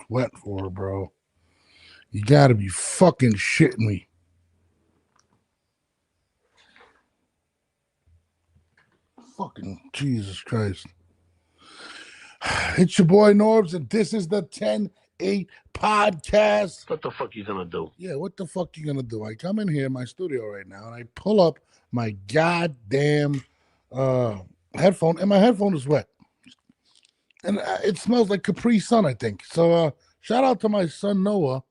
sweat for, bro? You gotta be fucking shitting me. Fucking Jesus Christ. It's your boy Norbes, and this is the 10-8 podcast. What the fuck you gonna do? Yeah, what the fuck you gonna do? I come in here in my studio right now, and I pull up my goddamn headphone, and my headphone is wet. And it smells like Capri Sun, I think. So shout out to my son Noah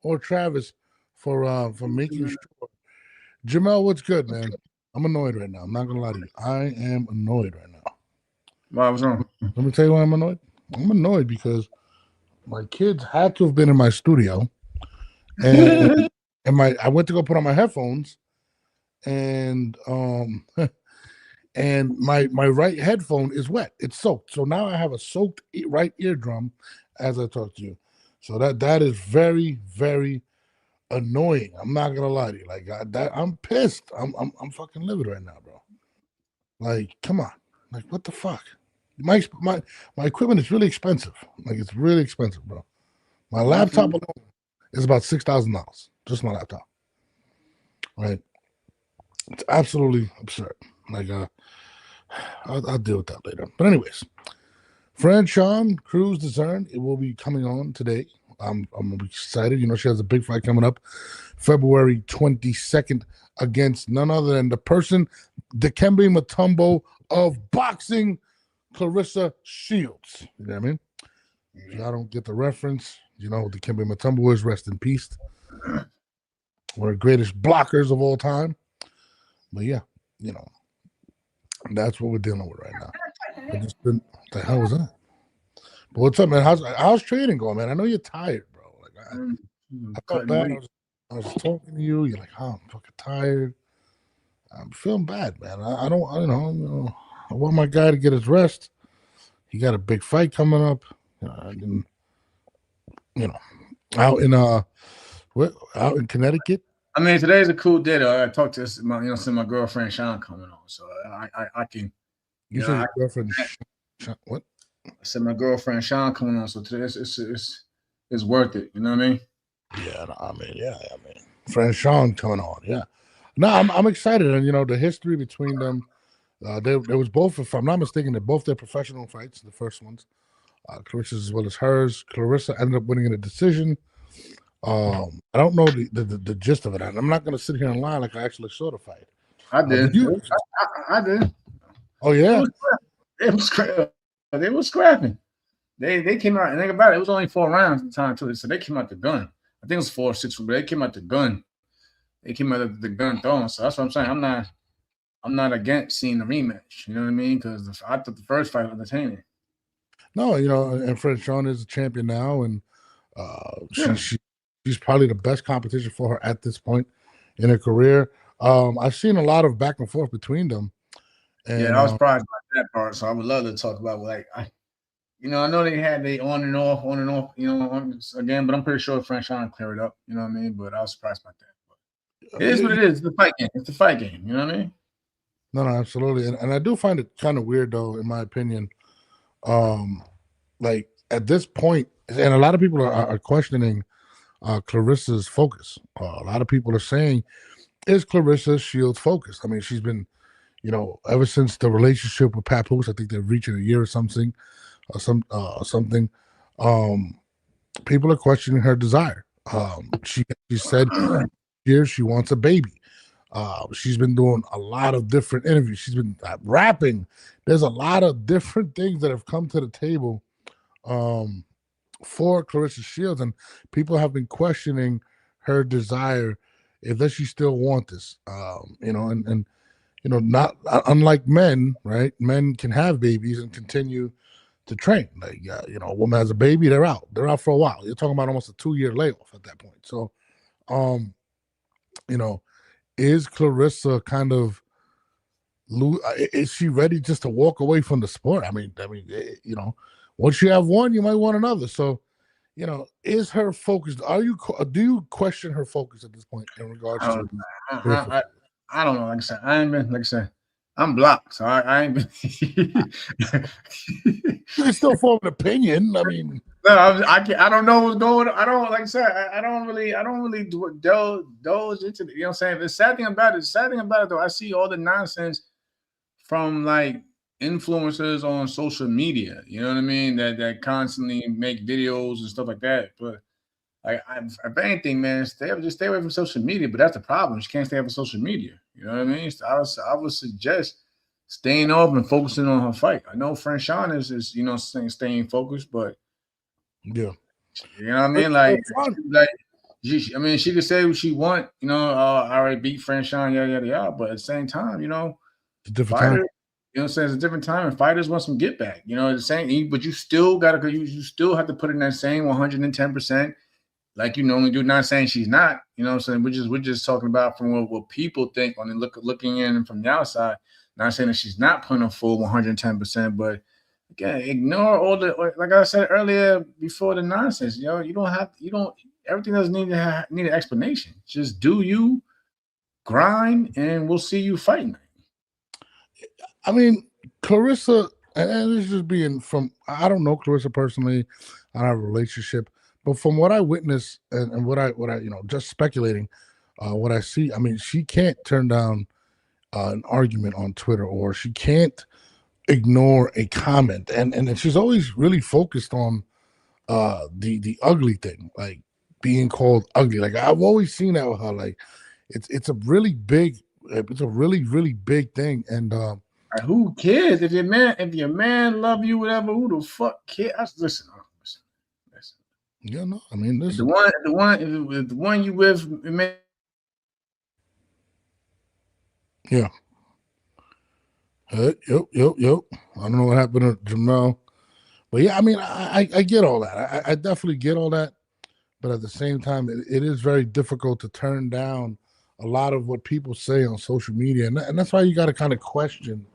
or Travis for making sure. Jamel, what's good, man? I'm annoyed right now. I'm not gonna lie to you. I am annoyed right now. Why was wrong? Let me tell you why I'm annoyed. I'm annoyed because my kids had to have been in my studio, and I went to go put on my headphones, and and my right headphone is wet. It's soaked. So now I have a soaked right eardrum as I talk to you. So that is very, very annoying. I'm not gonna lie to you. Like I'm pissed. I'm fucking livid right now, bro. Like, come on. Like, what the fuck? My equipment is really expensive. Like, it's really expensive, bro. My laptop alone is about $6,000. Just my laptop. Right? It's absolutely absurd. Like, I'll deal with that later. But anyways, Franchón Crews-Dezurn, it will be coming on today. I'm excited. You know, she has a big fight coming up February 22nd against none other than the person, Dikembe Mutombo of boxing, Claressa Shields. You know what I mean? If y'all don't get the reference, you know, Dikembe Mutombo is, rest in peace. One of the greatest blockers of all time. But yeah, you know, that's what we're dealing with right now. What the hell was that? But what's up, man? How's trading going, man? I know you're tired, bro. Like I felt bad. I was talking to you. You're like, oh, I'm fucking tired. I'm feeling bad, man. I don't know. I want my guy to get his rest. He got a big fight coming up. Out in Connecticut. I mean, today's a cool day, though. I talked to my girlfriend Sean coming on, so I can. You said your girlfriend? What? I said my girlfriend Sean coming on, so today it's worth it. You know what I mean? Yeah, I mean, Franchon coming on. Yeah, no, I'm excited, and you know the history between them. There was both, if I'm not mistaken, they're both their professional fights. The first ones, Clarissa's as well as hers. Claressa ended up winning in a decision. I don't know the gist of it. I'm not going to sit here and lie like I actually saw the fight. I did. I did. Oh yeah, it was scrapping. They came out and think about it. It was only 4 rounds at the time too. So they came out the gun. I think it was 4 or 6, but they came out the gun. They came out the gun throwing. So that's what I'm saying. I'm not against seeing the rematch. You know what I mean? Because I thought the first fight was entertaining. No, you know, and Franchon is a champion now, and she's probably the best competition for her at this point in her career. I've seen a lot of back and forth between them. And, I was surprised by that part. So I would love to talk about I know they had they on and off, again, but I'm pretty sure Franchon cleared it up. You know what I mean? But I was surprised by that. But it is what it is. It's the fight game. It's the fight game. You know what I mean? No, absolutely. And I do find it kind of weird, though, in my opinion. Like at this point, and a lot of people are questioning Clarissa's focus. A lot of people are saying, is Claressa Shields focused? I mean, she's been, you know, ever since the relationship with Papoose, I think they're reaching a year or something, something. People are questioning her desire. She said here she wants a baby. She's been doing a lot of different interviews. She's been rapping. There's a lot of different things that have come to the table for Claressa Shields, and people have been questioning her desire. If does she still want this? You know, and you know, not unlike men, right? Men can have babies and continue to train. Like, you know, a woman has a baby, they're out. They're out for a while. You're talking about almost a 2-year layoff at that point. So, you know, is Claressa kind of is she ready just to walk away from the sport? I mean, you know, once you have one, you might want another. So, you know, is her focus? Do you question her focus at this point in regards to? I don't know. Like I said, I'm blocked, so I ain't. You can still form an opinion. I mean, no, I don't know what's going on. I don't like I said. I don't really delve into the, you know what I'm saying. The sad thing about it though, I see all the nonsense from like influencers on social media. You know what I mean? That constantly make videos and stuff like that. But if anything, man, stay away from social media. But that's the problem. You can't stay away from social media. You know what I mean? So I would suggest staying off and focusing on her fight. I know Franchon is you know staying focused, but yeah, you know what I mean? I mean, she could say what she want. You know, I already beat Franchon, yada yada yada. But at the same time, you know, it's a different fighter. time. You know what I'm saying? It's a different time, and fighters want some get back. You know, the same, but you still gotta you still have to put in that same 110%. Like you normally do. Not saying she's not, you know what I'm saying? We're just talking about from what people think on the looking in from the outside. Not saying that she's not putting a full 110%, but again, ignore all the like I said earlier before the nonsense. You know, you don't everything doesn't need an explanation. Just do you grind and we'll see you fighting. I mean, Clarissa, and this is just being from I don't know Clarissa personally, I don't have a relationship. But from what I witnessed and what I you know just speculating, what I see, I mean, she can't turn down an argument on Twitter, or she can't ignore a comment, and she's always really focused on the ugly thing, like being called ugly. Like I've always seen that with her. Like it's a really big, it's a really big thing, and who cares if your man love you, whatever? Who the fuck cares? Listen. yeah, no, I mean, listen. The one you with, man. Yeah. Yep. I don't know what happened to Jamel, but yeah, I mean, I get all that. I definitely get all that, but at the same time, it is very difficult to turn down a lot of what people say on social media, and that's why you got to kind of question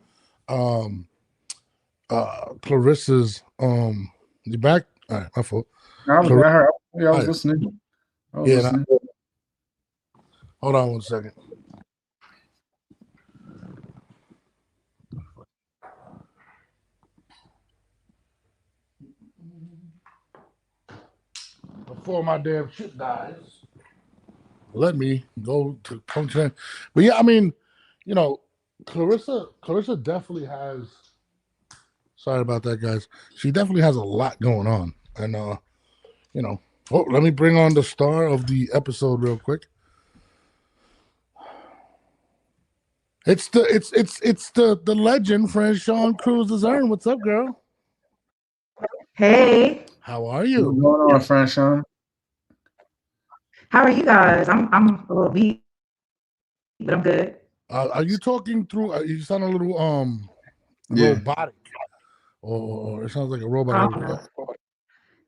Clarissa's you back? All right, my fault. I was listening. Hold on one second. Before my damn shit dies, let me go to function. But yeah, I mean, you know, Clarissa definitely has. Sorry about that, guys. She definitely has a lot going on, and you know. Oh, let me bring on the star of the episode real quick. It's the legend, Franchón Crews-Dezurn. What's up, girl? Hey, How are you? What's going on, Franchon? how are you guys? I'm a little beat, but I'm good. Are you talking through? You sound a little robotic, or it sounds like a robot.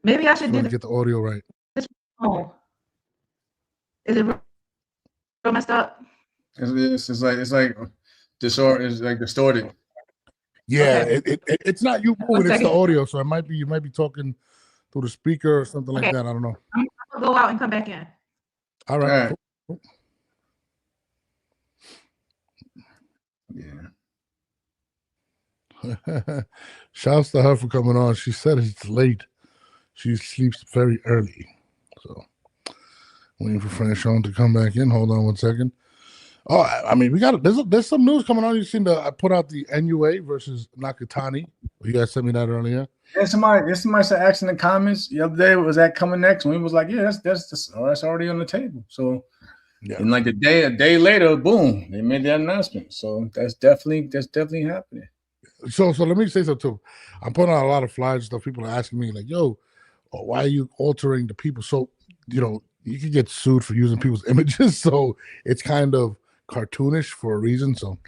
Maybe I should do to get the audio right. this. Oh, is it real messed up? It's like distorted. Yeah, Okay. it's not you moving, it's the audio. So you might be talking through the speaker or something like that. I don't know. I'm gonna go out and come back in. All right. Cool. Yeah. Shouts to her for coming on. She said it's late. She sleeps very early. So waiting for Franchon to come back in. Hold on one second. Oh, I mean, there's some news coming on. You seen I put out the NUA versus Nakatani. You guys sent me that earlier. Yeah, somebody said asking in the comments the other day, was that coming next? And we was like, yeah, that's already on the table. So yeah. And like a day later, boom, they made that announcement. So that's definitely happening. So let me say something too. I'm putting out a lot of flyers and stuff. People are asking me like, "Yo, why are you altering the people?" So you know, you can get sued for using people's images. So it's kind of cartoonish for a reason. So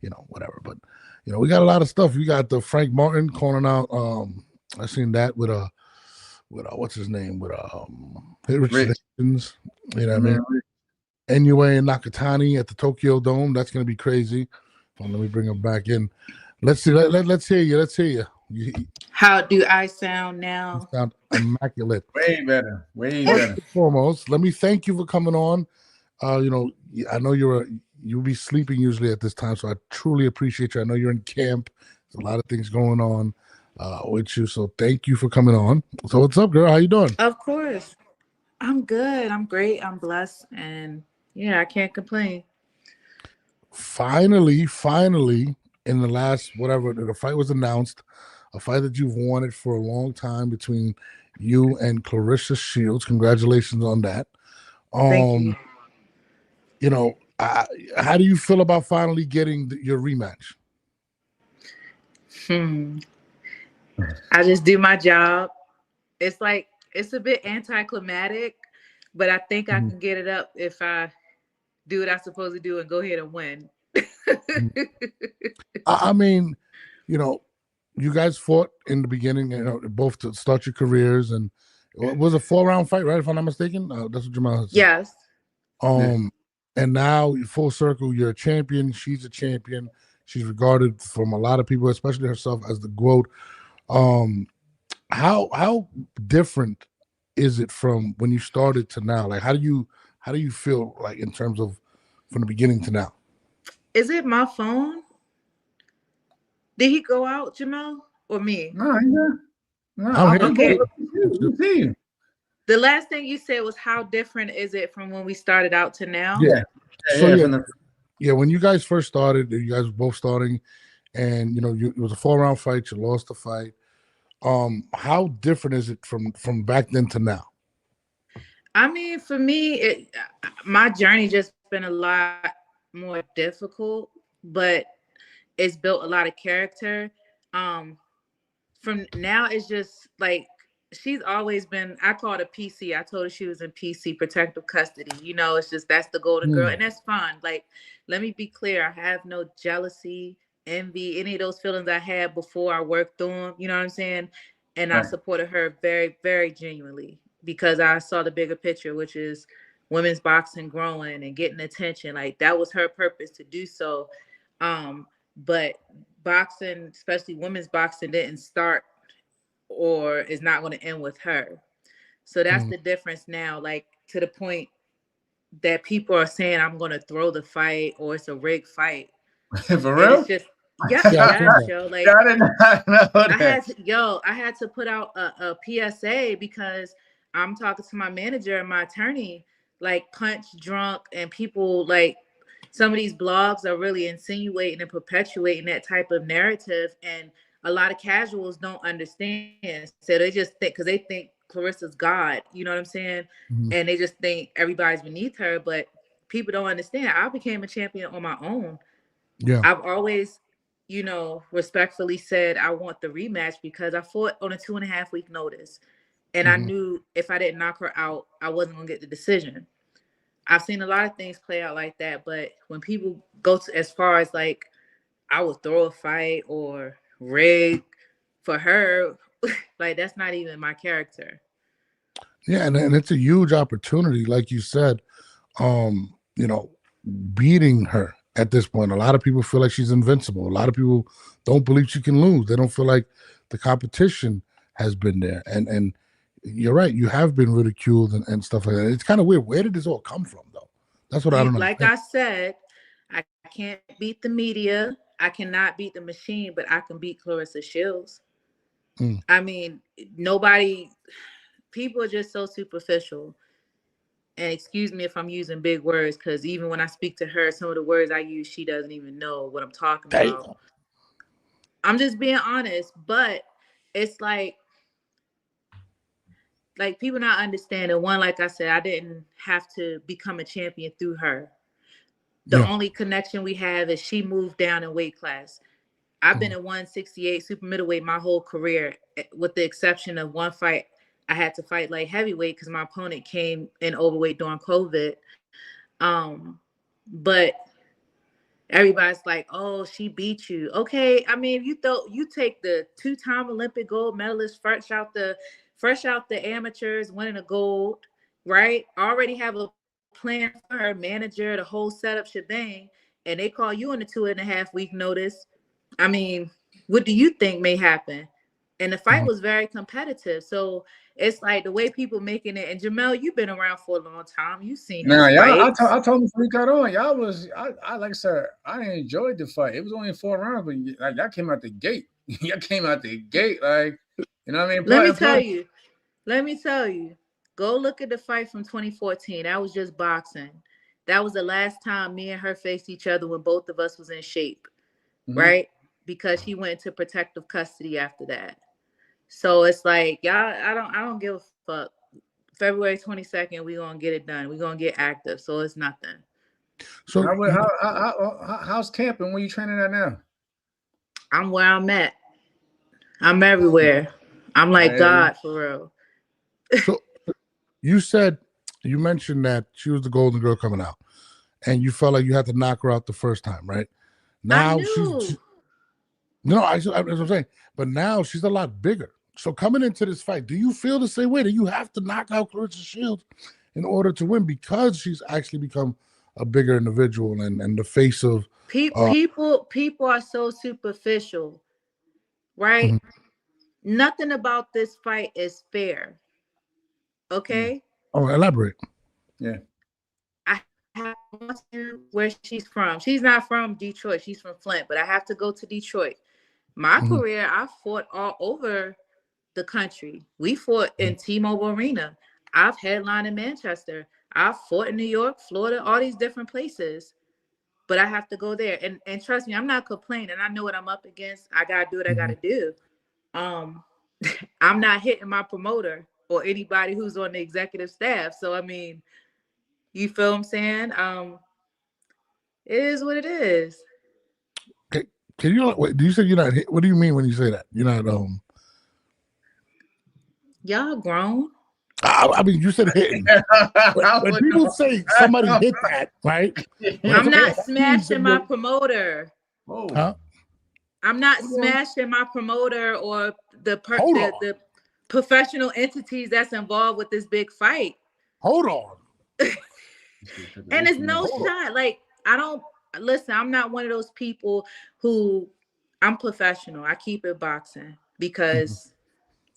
you know, whatever. But you know, we got a lot of stuff. We got the Frank Martin calling out. I seen that with what's his name with Rich. You know what I mean? NUA and Nakatani at the Tokyo Dome. That's gonna be crazy. Let me bring him back in. Let's see. Let's hear you. Let's hear you. How do I sound now? You sound immaculate. Way better. First and foremost, let me thank you for coming on. You know, I know you're you'll be sleeping usually at this time. So I truly appreciate you. I know you're in camp. There's a lot of things going on with you. So thank you for coming on. So what's up, girl? How you doing? Of course. I'm good. I'm great. I'm blessed. And yeah, I can't complain. Finally, in the last whatever the fight was announced, a fight that you've wanted for a long time between you and Claressa Shields. Congratulations on that. Thank you. You know, how do you feel about finally getting your rematch? I just do my job. It's like it's a bit anticlimactic, but I think I can get it up if I do what I'm supposed to do and go ahead and win. I mean, you know, you guys fought in the beginning, you know, both to start your careers, and it was a 4-round fight, right? If I'm not mistaken, that's what Jamel said. Yes. And now full circle, you're a champion. She's a champion. She's regarded from a lot of people, especially herself, as the GOAT. How different is it from when you started to now? Like, how do you feel like in terms of from the beginning to now? Is it my phone? Did he go out, Jamel, or me? No, I'm here. Okay. See you. The last thing you said was how different is it from when we started out to now? Yeah. Yeah, when you guys first started, you guys were both starting, and you know, it was a 4-round fight. You lost the fight. How different is it from back then to now? I mean, for me, my journey just been a lot more difficult, but it's built a lot of character. From now, it's just like she's always been. I called her PC. I told her she was in PC, protective custody. You know, it's just that's the golden girl, and that's fine. Like, let me be clear. I have no jealousy, envy, any of those feelings I had before I worked through them. You know what I'm saying? And I supported her very, very genuinely because I saw the bigger picture, which is women's boxing growing and getting attention. Like that was her purpose to do so. But boxing, especially women's boxing, didn't start or is not going to end with her. So that's the difference now. Like to the point that people are saying I'm going to throw the fight or it's a rigged fight. For and real? it's just yes, yo. Like I did not know that. I had to put out a PSA because I'm talking to my manager and my attorney, like Punch Drunk, and people like some of these blogs are really insinuating and perpetuating that type of narrative, and a lot of casuals don't understand. So they just think because they think Clarissa's God, you know what I'm saying, and they just think everybody's beneath her, but people don't understand. I became a champion on my own. Yeah, I've always, you know, respectfully said I want the rematch because I fought on a 2.5 week notice. And I knew if I didn't knock her out, I wasn't going to get the decision. I've seen a lot of things play out like that. But when people go to as far as like, I would throw a fight or rig for her, like that's not even my character. Yeah, and it's a huge opportunity, like you said. You know, beating her at this point. A lot of people feel like she's invincible. A lot of people don't believe she can lose. They don't feel like the competition has been there. And you're right, you have been ridiculed and stuff like that. It's kind of weird. Where did this all come from, though? That's what I don't know. Like I said, I can't beat the media. I cannot beat the machine, but I can beat Claressa Shields. I mean, people are just so superficial. And excuse me if I'm using big words, because even when I speak to her, some of the words I use, she doesn't even know what I'm talking about. I'm just being honest, but it's like people not understanding. One, like I said, I didn't have to become a champion through her. The only connection we have is she moved down in weight class. I've been at 168 super middleweight my whole career, with the exception of one fight. I had to fight light heavyweight because my opponent came in overweight during COVID. But everybody's like, "Oh, she beat you." Okay, I mean, you take the 2-time Olympic gold medalist, fresh out the amateurs, winning a gold, right? Already have a plan for her, manager, the whole setup shebang, and they call you on a 2.5 week notice. I mean, what do you think may happen? And the fight was very competitive. So it's like the way people making it. And Jamel, you've been around for a long time. You've seen Nah, his y'all. fights. I told him before we got on. Y'all was. I like I said. I enjoyed the fight. It was only 4 rounds, but like y'all came out the gate. Y'all came out the gate like, you know what I mean. Let me tell you. Go look at the fight from 2014. That was just boxing. That was the last time me and her faced each other when both of us was in shape, right? Because he went into protective custody after that. So it's like, y'all, I don't give a fuck. February 22nd, we gonna get it done. We gonna get active. So it's nothing. So how's camping? Where you training at now? I'm where I'm at. I'm everywhere. I'm like God for real. So you mentioned that she was the golden girl coming out, and you felt like you had to knock her out the first time, right? Now she's no, that's what I'm saying. But now she's a lot bigger. So coming into this fight, do you feel the same way that you have to knock out Claressa Shields in order to win because she's actually become a bigger individual and the face of people are so superficial, right? Mm-hmm. Nothing about this fight is fair. Okay. Oh, elaborate. Yeah. I have to where she's from. She's not from Detroit. She's from Flint, but I have to go to Detroit. My career, I fought all over the country. We fought in T-Mobile Arena. I've headlined in Manchester. I've fought in New York, Florida, all these different places. But I have to go there. And trust me, I'm not complaining. I know what I'm up against. I gotta do what I gotta do. I'm not hitting my promoter or anybody who's on the executive staff. So I mean, you feel what I'm saying? It is what it is. Okay. Can you wait? Do you say you're not hit? What do you mean when you say that? You're not y'all grown. I mean, you said hitting. when people say somebody hit that, right? I'm not smashing my promoter. Huh? I'm not smashing my promoter or the professional entities that's involved with this big fight. Hold on. And it's no shot. Like, I'm not one of those people who I'm professional. I keep it boxing because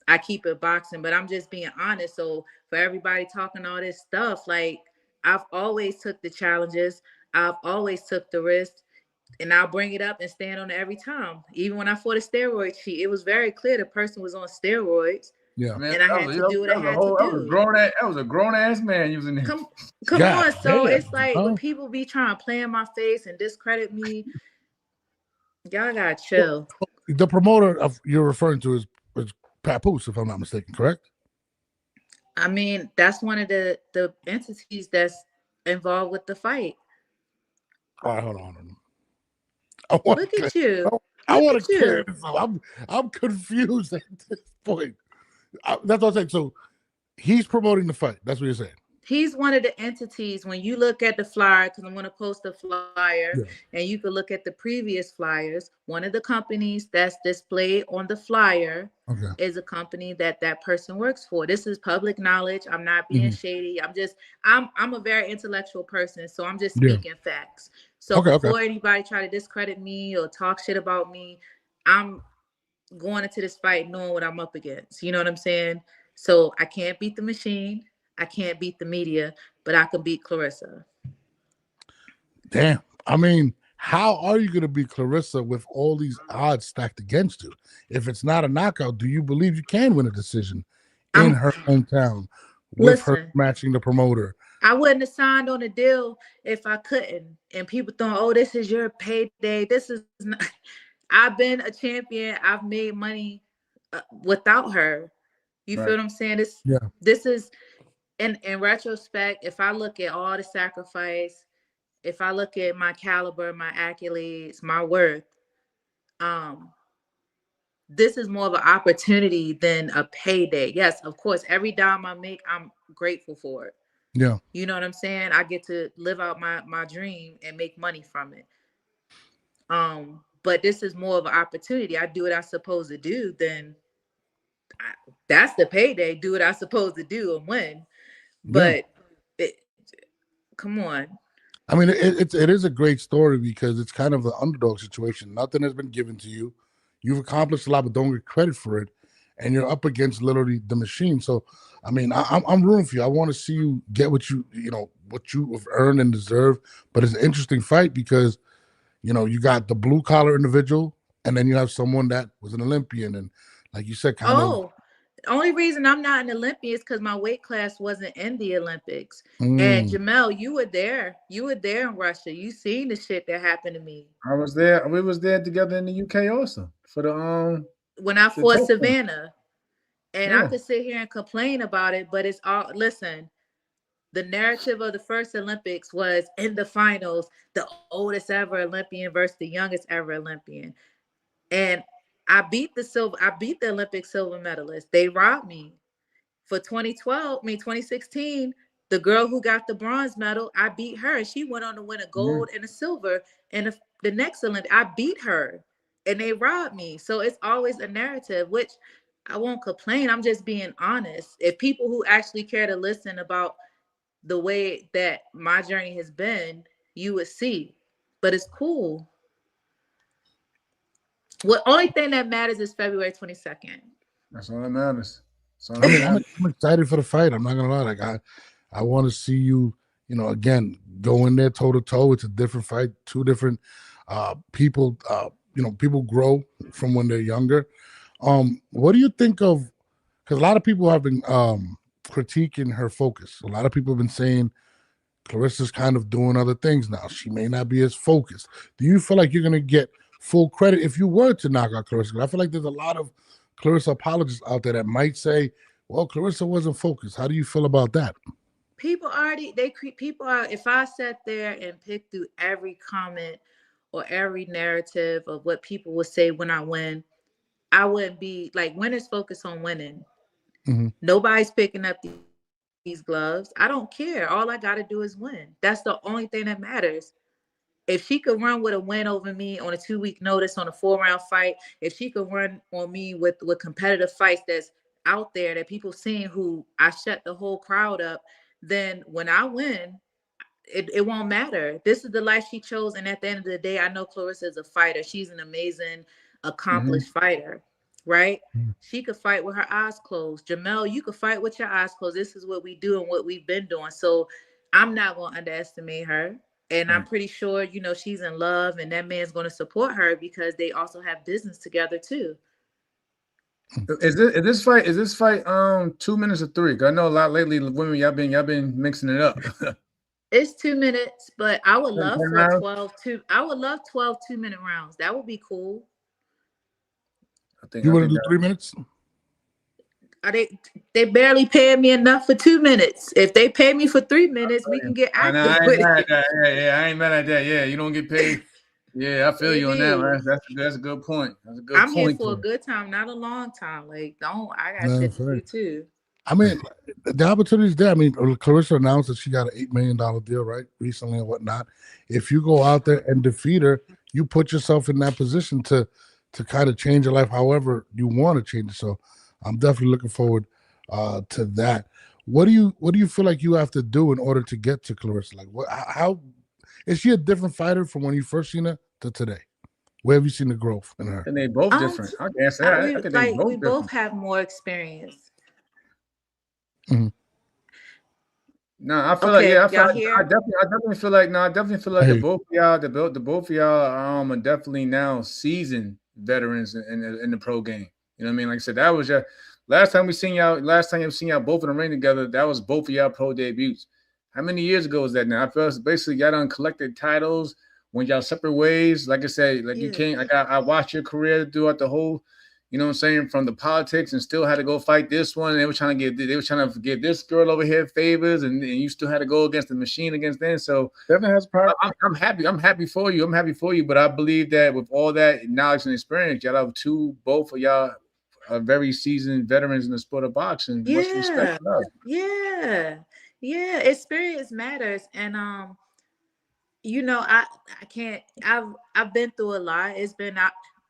I keep it boxing, but I'm just being honest. So for everybody talking all this stuff, like I've always took the challenges. I've always took the risk. And I'll bring it up and stand on it every time. Even when I fought a steroid cheat, it was very clear the person was on steroids. Yeah, man, and I had to do what I had to do. That was a grown ass man using it. Come on. So it's like when people be trying to play in my face and discredit me, y'all gotta chill. The promoter you're referring to is Papoose, if I'm not mistaken, correct? I mean, that's one of the entities that's involved with the fight. All right, hold on. Look at you. I want to clear this up. I'm confused at this point. That's what I'm saying. So he's promoting the fight. That's what you're saying. He's one of the entities. When you look at the flyer, because I'm going to post a flyer, and you can look at the previous flyers. One of the companies that's displayed on the flyer is a company that person works for. This is public knowledge. I'm not being shady. I'm a very intellectual person, so I'm just speaking facts. So before anybody try to discredit me or talk shit about me, I'm going into this fight knowing what I'm up against. You know what I'm saying? So I can't beat the machine. I can't beat the media, but I can beat Claressa. Damn. I mean, how are you going to beat Claressa with all these odds stacked against you? If it's not a knockout, do you believe you can win a decision in her hometown with her matching the promoter? I wouldn't have signed on a deal if I couldn't. And people thought, oh, this is your payday. This is not. I've been a champion. I've made money without her. You feel what I'm saying? This is, in retrospect, if I look at all the sacrifice, if I look at my caliber, my accolades, my worth, this is more of an opportunity than a payday. Yes, of course, every dime I make, I'm grateful for it. Yeah. You know what I'm saying? I get to live out my dream and make money from it. But this is more of an opportunity. I do what I'm supposed to do, then that's the payday. Do what I'm supposed to do and win. But come on. I mean, it is a great story because it's kind of the underdog situation. Nothing has been given to you. You've accomplished a lot, but don't get credit for it. and you're up against literally the machine. So, I mean, I'm rooting for you. I want to see you get what you have earned and deserve. But it's an interesting fight because, you got the blue collar individual, and then you have someone that was an Olympian, and like you said, kind of. The only reason I'm not an Olympian is because my weight class wasn't in the Olympics. And Jamel, you were there. You were there in Russia. You seen the shit that happened to me. I was there. We was there together in the UK also for the when I fought Tokyo. Savannah. And I could sit here and complain about it, but it's all, listen, the narrative of the first Olympics was in the finals, the oldest ever Olympian versus the youngest ever Olympian. And I beat the Olympic silver medalist. They robbed me. For 2016, the girl who got the bronze medal, I beat her. She went on to win a gold and a silver. And the next Olympic, I beat her. And they robbed me. So it's always a narrative, which I won't complain. I'm just being honest. If people who actually care to listen about the way that my journey has been, you would see. But it's cool. The only thing that matters is February 22nd. That's all that matters. I'm excited for the fight. I'm not gonna lie. Like I want to see you, again, go in there toe to toe. It's a different fight. Two different people. People grow from when they're younger. What do you think of? Because a lot of people have been critiquing her focus. A lot of people have been saying Clarissa's kind of doing other things now. She may not be as focused. Do you feel like you're gonna get full credit if you were to knock out Clarissa? I feel like there's a lot of Clarissa apologists out there that might say, well, Clarissa wasn't focused. How do you feel about that? People are, if I sat there and picked through every comment or every narrative of what people would say when I win, I wouldn't be like, winners focus on winning. Mm-hmm. Nobody's picking up these gloves. I don't care. All I got to do is win. That's the only thing that matters. If she could run with a win over me on a 2-week notice on a 4-round fight, if she could run on me with competitive fights that's out there that people seeing who I shut the whole crowd up, then when I win, it won't matter. This is the life she chose. And at the end of the day, I know Clarissa is a fighter. She's an amazing, accomplished fighter, right? She could fight with her eyes closed. Jamel, you could fight with your eyes closed. This is what we do and what we've been doing. So I'm not going to underestimate her. And I'm pretty sure, she's in love and that man's going to support her because they also have business together too. Is this fight 2 minutes or 3? Cause I know a lot lately, women, y'all been mixing it up. It's 2 minutes, but I would love for 12 2-minute rounds. That would be cool. You want to do 3 minutes? They barely paid me enough for 2 minutes. If they pay me for 3 minutes, we can get active with it. I ain't mad at that. Yeah, you don't get paid. Yeah, I feel you on that, man. That's a good point. That's a good point. I'm here for a good time, not a long time. Like, I got shit to do too. I mean, the opportunity's there. I mean, Clarissa announced that she got an $8 million deal, right, recently and whatnot. If you go out there and defeat her, you put yourself in that position to kind of change your life however you want to change it. So I'm definitely looking forward to that. What do you feel like you have to do in order to get to Clarissa? Like, how is she a different fighter from when you first seen her to today? Where have you seen the growth in her? And they both different. I guess we both have more experience. Mm-hmm. No, I feel like I definitely feel like the both of y'all are definitely now seasoned veterans in the pro game. You know what I mean? Like I said, that was your last time you've seen y'all both in the ring together. That was both of y'all pro debuts. How many years ago was that now? I feel basically y'all done collected titles when y'all separate ways. Like I said, like you can't. Like I watched your career throughout the whole. You know what I'm saying? From the politics and still had to go fight this one. And they were trying to give this girl over here favors, and you still had to go against the machine against them. So I'm happy. I'm happy for you. I'm happy for you. But I believe that with all that knowledge and experience, y'all have both of y'all are very seasoned veterans in the sport of boxing. Yeah. Much respect for that. Yeah. Experience matters. And I can't. I've been through a lot. It's been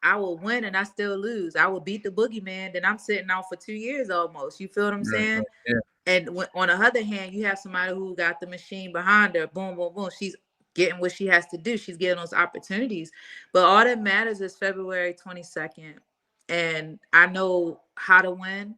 I will win and I still lose. I will beat the boogeyman, then I'm sitting out for 2 years almost. You feel what I'm saying? Yeah. And on the other hand, you have somebody who got the machine behind her. Boom, boom, boom. She's getting what she has to do. She's getting those opportunities. But all that matters is February 22nd. And I know how to win.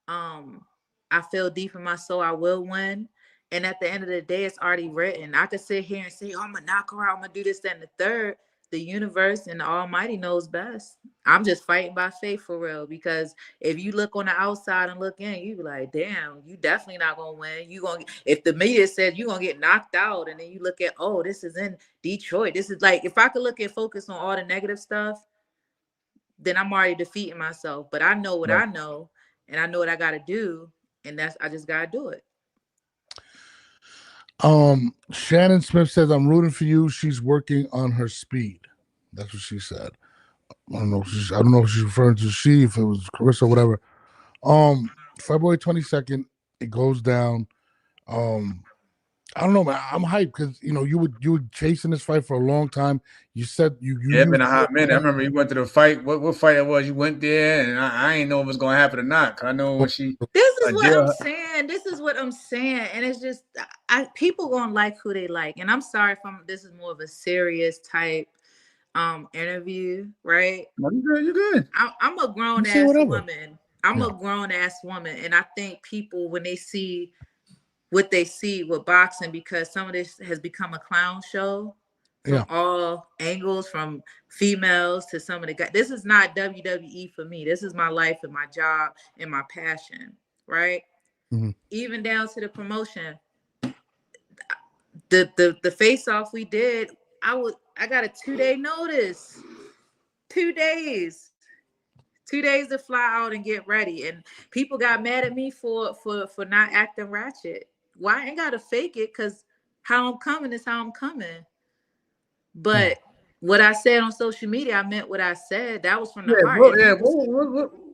I feel deep in my soul I will win. And at the end of the day, it's already written. I could sit here and say, oh, I'm gonna knock her out, I'm gonna do this, that, and the third. The universe and the Almighty knows best. I'm just fighting by faith for real, because if you look on the outside and look in, you be like, damn, you definitely not gonna win. You gonna, if the media said you're gonna get knocked out, and then you look at, oh, this is in Detroit. This is like, if I could look and focus on all the negative stuff, then I'm already defeating myself. But I know what I know, and I know what I gotta do, and that's, I just gotta do it. Shannon Smith says, I'm rooting for you. She's working on her speed. That's what she said. I don't know if she's referring to she, if it was Clarissa or whatever. February 22nd, it goes down. I don't know, man. I'm hyped because you were chasing this fight for a long time. You said you it's been a hot minute. I remember you went to the fight. What fight it was? You went there, and I ain't know if it was gonna happen or not. Cause I know when she. This is what I'm saying. This is what I'm saying, and it's just people gonna like who they like. And I'm sorry if this is more of a serious type interview, right? No, you good. I'm a grown ass woman. I'm a grown ass woman, and I think people, when they see what they see with boxing, because some of this has become a clown show from all angles, from females to some of the guys. This is not WWE for me. This is my life and my job and my passion, right? Mm-hmm. Even down to the promotion. The face off we did, I got a 2-day notice. 2 days. 2 days to fly out and get ready. And people got mad at me for not acting ratchet. Why? I ain't gotta fake it, because how I'm coming is how I'm coming. But what I said on social media, I meant what I said. That was from the heart.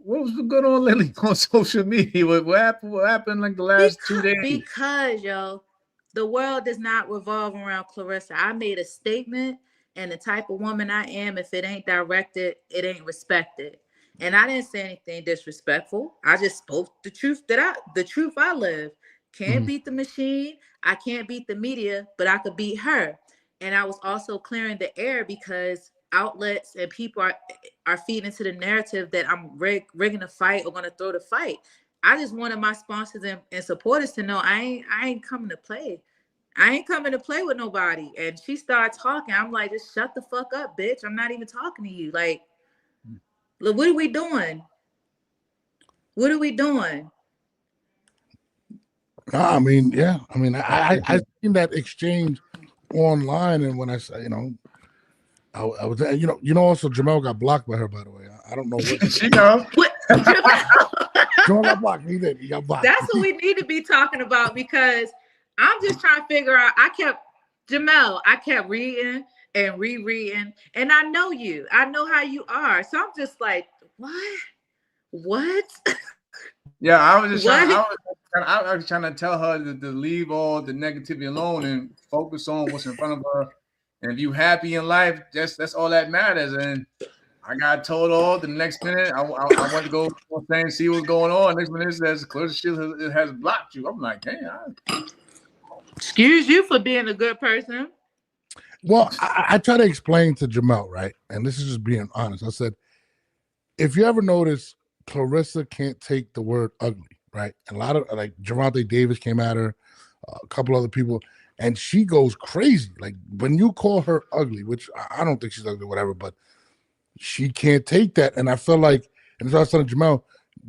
What was good on Lily on social media? What happened like the last 2 days? Because, the world does not revolve around Clarissa. I made a statement, and the type of woman I am, if it ain't directed, it ain't respected. And I didn't say anything disrespectful. I just spoke the truth I live. Can't beat the machine. I can't beat the media, but I could beat her. And I was also clearing the air, because outlets and people are feeding into the narrative that I'm rigging a fight or going to throw the fight. I just wanted my sponsors and supporters to know I ain't coming to play. I ain't coming to play with nobody. And she started talking. I'm like, just shut the fuck up, bitch. I'm not even talking to you. Like, look, what are we doing? What are we doing? I mean, yeah. I mean, I seen that exchange online, and when I say, I was, also Jamel got blocked by her, by the way. I don't know what. She know. Jamel got blocked. He did. He got blocked. That's what we need to be talking about, because I'm just trying to figure out. I kept reading and rereading, and I know you. I know how you are. So I'm just like, what? Yeah, I was trying to tell her to leave all the negativity alone and focus on what's in front of her. And if you happy in life, that's all that matters. And I got told all the next minute I went to go and see what's going on. Next minute it says Claressa Shields has blocked you. I'm like, damn. Excuse you for being a good person. Well, I try to explain to Jamel, right? And this is just being honest. I said, if you ever notice, Clarissa can't take the word ugly, right? And a lot of, like, Gervonta Davis came at her, a couple other people, and she goes crazy. Like, when you call her ugly, which I don't think she's ugly, whatever, but she can't take that. And I feel like, and so I was telling Jamel,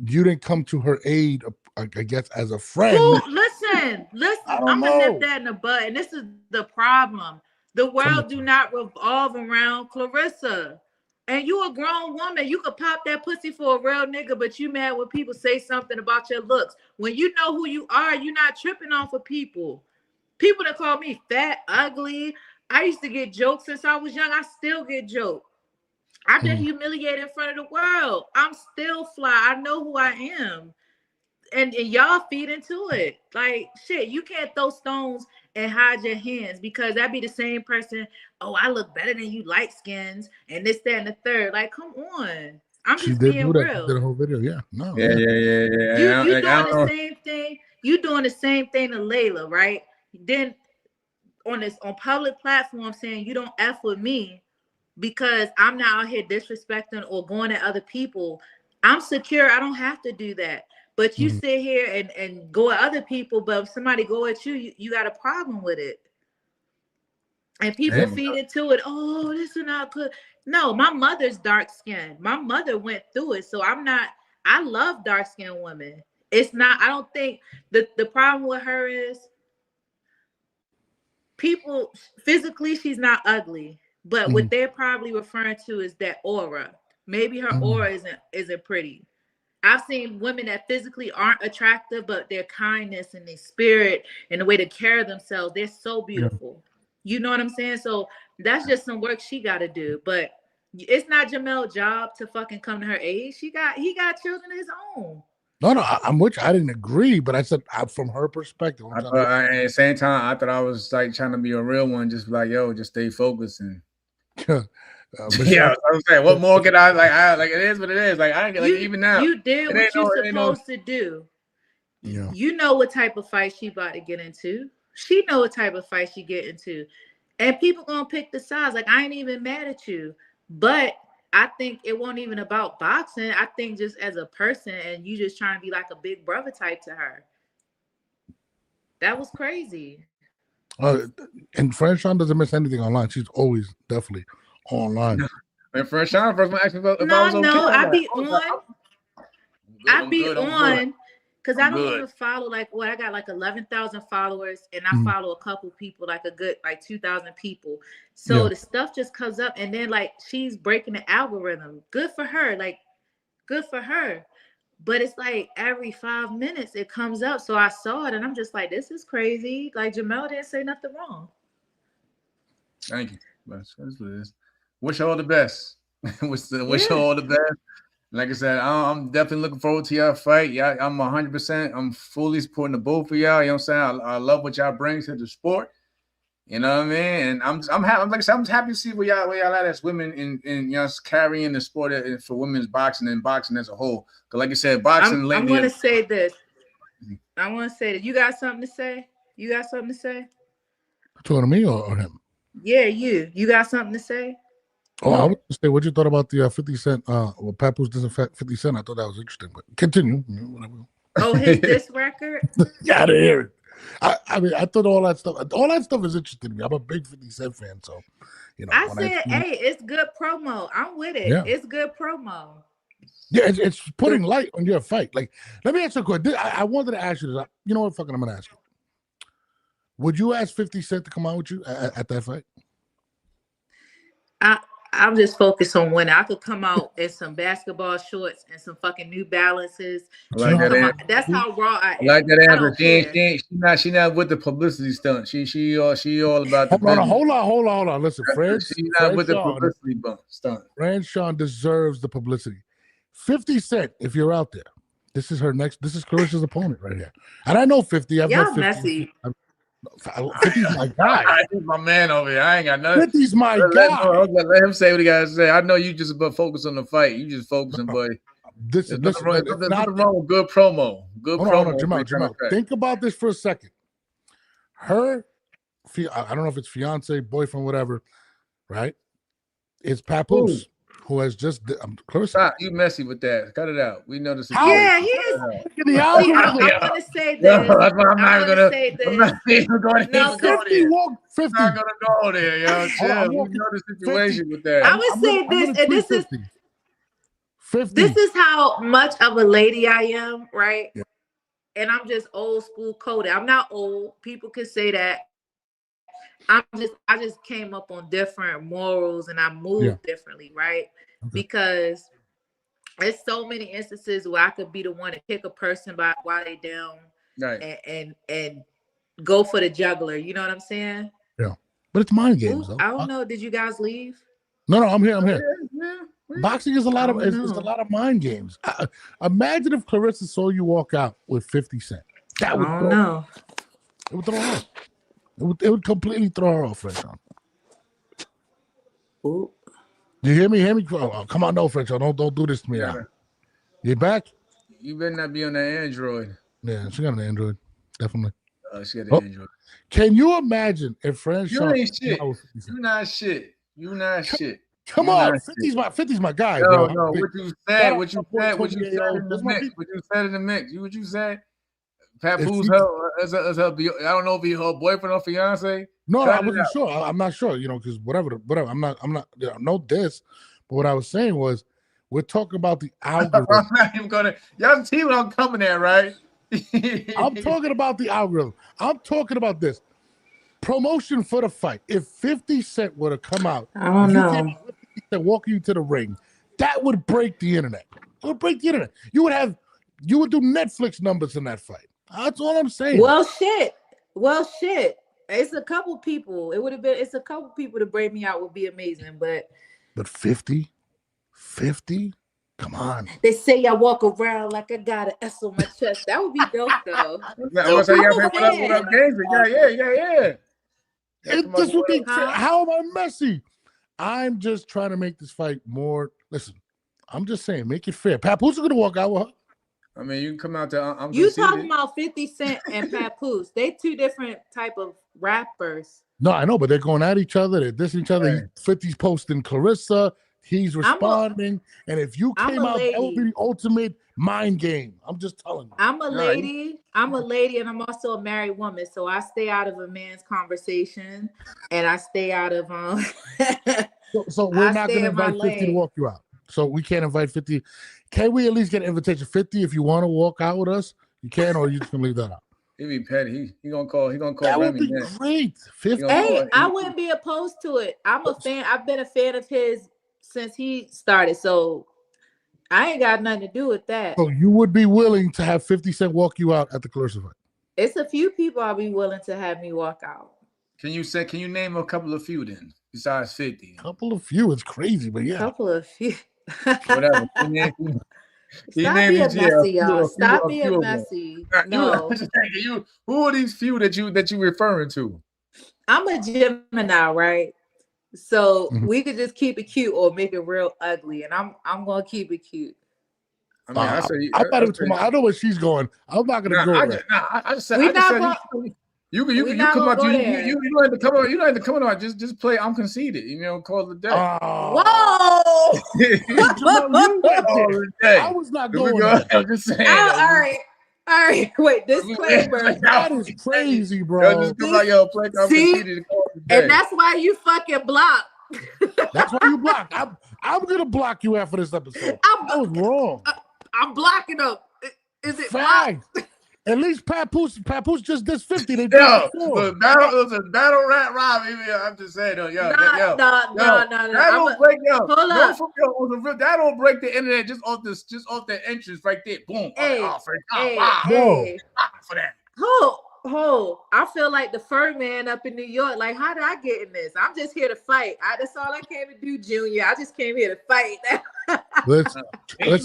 you didn't come to her aid, I guess, as a friend. Ooh, listen. I'm gonna nip that in the bud, and this is the problem. The world do not revolve around Clarissa. And you a grown woman. You could pop that pussy for a real nigga, but you mad when people say something about your looks. When you know who you are, you're not tripping off of people. People that call me fat, ugly. I used to get jokes since I was young. I still get jokes. I've been humiliated in front of the world. I'm still fly. I know who I am. And y'all feed into it. Like, shit, you can't throw stones and hide your hands, because that'd be the same person. Oh, I look better than you light skins and this, that, and the third. Like, come on. I'm just being real. She did a whole video. Yeah. No. Yeah. You doing the same thing. You doing the same thing to Layla, right? Then on public platform saying you don't F with me because I'm not out here disrespecting or going at other people. I'm secure. I don't have to do that. But you Mhm. sit here and go at other people, but if somebody go at you, you got a problem with it. And people Damn. feed into it. Oh, this is not good. No, my mother's dark skinned. My mother went through it. So I love dark skinned women. It's not, I don't think the problem with her is people physically, she's not ugly. But what Mhm. they're probably referring to is that aura. Maybe her Mhm. aura isn't pretty. I've seen women that physically aren't attractive, but their kindness and their spirit and the way to carry themselves, they're so Yeah. beautiful. You know what I'm saying? So that's just some work she got to do. But it's not Jamel's job to fucking come to her aid. He got children of his own. No, I'm with you. I didn't agree, but I said from her perspective. I thought at the same time, I thought I was like trying to be a real one, just like, yo, just stay focused and yeah. I'm saying, what more can I like? It is what it is. Like I ain't like even now. You did what you're supposed to do. Yeah. You know what type of fight she about to get into. She know what type of fight she get into. And people gonna pick the sides. Like, I ain't even mad at you. But I think it wasn't even about boxing. I think just as a person, and you just trying to be like a big brother type to her. That was crazy. And Franchon doesn't miss anything online. She's always definitely online. And Franchon first asked me if I was okay. No, I be on. I be on. Because I don't even follow I got like 11,000 followers and I follow a couple people, like a good 2,000 people. So the stuff just comes up and then she's breaking the algorithm. Good for her. Good for her. But it's like every 5 minutes it comes up. So I saw it and I'm just like, this is crazy. Like Jamel didn't say nothing wrong. Thank you. That's what it is. Wish her all the best. Wish her all the best. Like I said, I'm definitely looking forward to y'all fight. Yeah, I'm 100%. I'm fully supporting the both of y'all. You know what I'm saying? I love what y'all bring to the sport. You know what I mean? And I'm happy. Like I said, I'm happy to see where y'all at as women in carrying the sport for women's boxing and boxing as a whole. Because like you said, boxing lately. I'm going to say this. I want to say that. You got something to say? You got something to say? Talking to me or him? Yeah, you. You got something to say? Oh, I was going to say, what you thought about the 50 Cent? Well, Papoose doesn't 50 Cent. I thought that was interesting, but continue. Whatever. Oh, his diss record? Yeah, I didn't hear it. I mean, I thought all that stuff is interesting to me. I'm a big 50 Cent fan, so I said, hey, it's good promo. I'm with it. Yeah. It's good promo. Yeah, it's putting light on your fight. Like, let me ask you a question. I wanted to ask you this. You know what? Fucking, I'm gonna ask you. Would you ask 50 Cent to come out with you at that fight? I'm just focused on winning. I could come out in some basketball shorts and some fucking New Balances. Like that's how raw I am. Like that answer. She not with the publicity stunt. She all about the business. Hold on. Listen, she's not with the publicity stunt. Franchon deserves the publicity. 50 Cent, if you're out there, this is Clarissa's opponent right here. And I know 50. I've met 50. Messy. 50's my guy. He's my man over here. I ain't got nothing. 50's my guy. Let him say what he got to say. I know you just about focus on the fight. You just focusing, buddy. Nothing wrong with good promo. Good promo. Jamel, think about this for a second. Her, I don't know if it's fiance, boyfriend, whatever, right? It's Papoose. Who has just Clarissa? Stop, you messy with that. Cut it out. We know this. Yeah, he is. I'm gonna say this. I'm not gonna say this. I'm not even going to 50 walk 50. I'm not gonna go there, yo. Chill. We know the situation 50. With that. I would say this, and this 50. Is 50. This is how much of a lady I am, right? Yeah. And I'm just old school coded. I'm not old. People can say that. I just came up on different morals and I moved differently, right? Okay. Because there's so many instances where I could be the one to kick a person while they down, right? And go for the juggler. You know what I'm saying? Yeah, but it's mind games. Though. I don't know. Did you guys leave? No, I'm here. Yeah. Boxing is a lot of mind games. Imagine if Clarissa saw you walk out with 50 Cent. That would it would throw her off. It would completely throw her off, Franchon. Ooh. You hear me? Oh, come on, no, Franchon. Don't do this to me now. You back? You better not be on that Android. Yeah, she got an Android. Definitely. She got an Android. Can you imagine if Franchon... You ain't shit. You not shit. Come on, 50's my guy, bro. No, what you said in the mix. What you said? Papoose, I don't know if he her boyfriend or fiance. No, I wasn't sure. I'm not sure, because whatever. I'm not, no diss. But what I was saying was, we're talking about the algorithm. I'm not even gonna, y'all see what I'm coming at, right? I'm talking about the algorithm. I'm talking about this. Promotion for the fight. If 50 Cent were to come out, I don't know. 50 Cent walking you to the ring, that would break the internet. It would break the internet. You would do Netflix numbers in that fight. That's all I'm saying. Well, shit. It's a couple people. It's a couple people to break me out would be amazing, but 50? Come on. They say I walk around like I got an S on my chest. That would be dope, though. What up, yeah. How am I messy? I'm just trying to make this fight more. Listen, I'm just saying, make it fair. Papoose is gonna walk out with her. I mean, you can come out there. You talking about 50 Cent and Papoose? They two different type of rappers. No, I know, but they're going at each other. They're dissing each other. Right. 50's posting Clarissa. He's responding. And if you came out, that would be the ultimate mind game. I'm just telling you. I'm a lady, and I'm also a married woman. So I stay out of a man's conversation, and I stay out of So we're not going to invite 50 to walk you out. So we can't invite 50. Can we at least get an invitation? 50, if you want to walk out with us, you can, or you just gonna leave that out. He'd be petty. He gonna call. That would be great. 50. Hey, I wouldn't be opposed to it. I'm a fan. I've been a fan of his since he started. So I ain't got nothing to do with that. So you would be willing to have 50 Cent walk you out at the Clarissa fight? It's a few people I'll be willing to have me walk out. Can you name a couple of few then besides 50? Couple of few, it's crazy, but yeah. Couple of few. Whatever. Stop being messy, y'all. Stop being messy. No. Who are these few that you referring to? I'm a Gemini, right? So we could just keep it cute or make it real ugly, and I'm gonna keep it cute. I mean, I know where she's going. I'm not gonna go there. I just said you come out. You don't have to come out. You don't have to come out. Just play. I'm conceited. Call the day. Whoa! I was not going. I'm just saying. All right. Wait, disclaimer. That is crazy, bro. Just come out, play. I'm conceited. And that's why you fucking block. That's why you block. I'm gonna block you after this episode. That was wrong. I'm blocking them. Is it fine? At least Papoose just did 50. They did it was a battle rap rhyme. I'm just saying, though, No. That don't break, that don't break the internet just off the entrance right there. Boom. For that. I feel like the fur man up in New York. Like, how did I get in this? I'm just here to fight. That's all I came to do, Junior. I just came here to fight. Listen,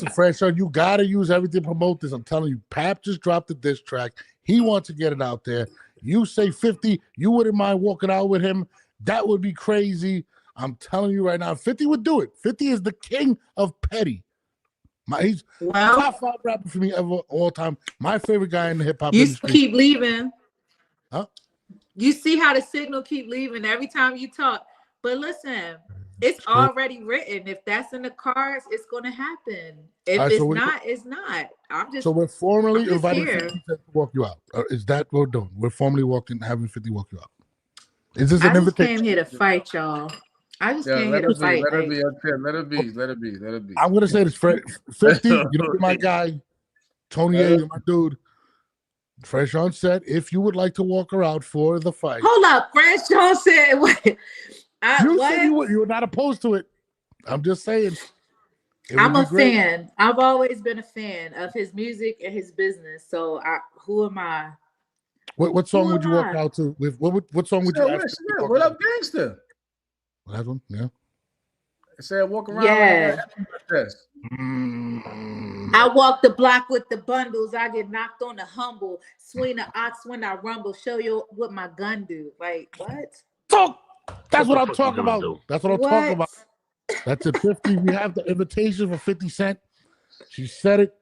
Franchon, you gotta use everything to promote this. I'm telling you, Pap just dropped the diss track. He wants to get it out there. You say 50, you wouldn't mind walking out with him. That would be crazy. I'm telling you right now, 50 would do it. 50 is the king of petty. He's top 5 rapper for me ever all time. My favorite guy in the hip hop industry. You keep leaving. Huh? You see how the signal keep leaving every time you talk. But listen, it's already written. If that's in the cards, it's going to happen. If it's not, it's not. So we're formally inviting 50 to walk you out. Is that what we're doing? We're formally having 50 walk you out. Is this an invitation? I came here to fight, y'all. I just came here to fight. Let it be. I'm going to say this, 50, you're my guy. Tony A, you're my dude. Franchon said, if you would like to walk her out for the fight. Hold up. Franchon said, wait. Said you were not opposed to it. I'm just saying. I'm a fan. I've always been a fan of his music and his business. So who am I? What song would you walk out to? What song would you ask? What up, gangster? That one, yeah. I said walk around. Yeah. I walk the block with the bundles. I get knocked on the humble. Swing the ox when I rumble. Show you what my gun do. Like, what? That's what I'm talking about. That's what I'm talking about. That's a 50. We have the invitation for 50 Cent. She said it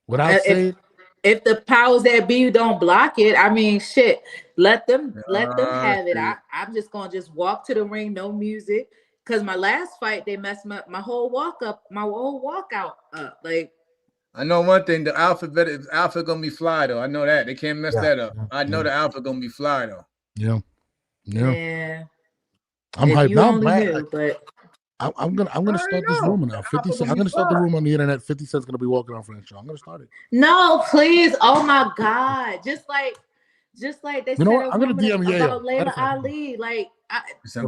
without saying. If the powers that be don't block it, I mean, shit. Let them have it. I'm just gonna walk to the ring, no music, Because my last fight, they messed my whole walkout up. Like, I know one thing: the alpha gonna be fly though. I know that they can't mess that up. I know the alpha gonna be fly though. Yeah. Man, I'm if hyped you now. only Man, knew, but I'm gonna start this rumor now. 50 Cent. I'm gonna start the rumor on the internet. 50 Cent's gonna be walking on Franchon. I'm gonna start it. no, please. Oh my God. Just like they You know said what? I'm gonna DM Yayo. about Layla Ali. Like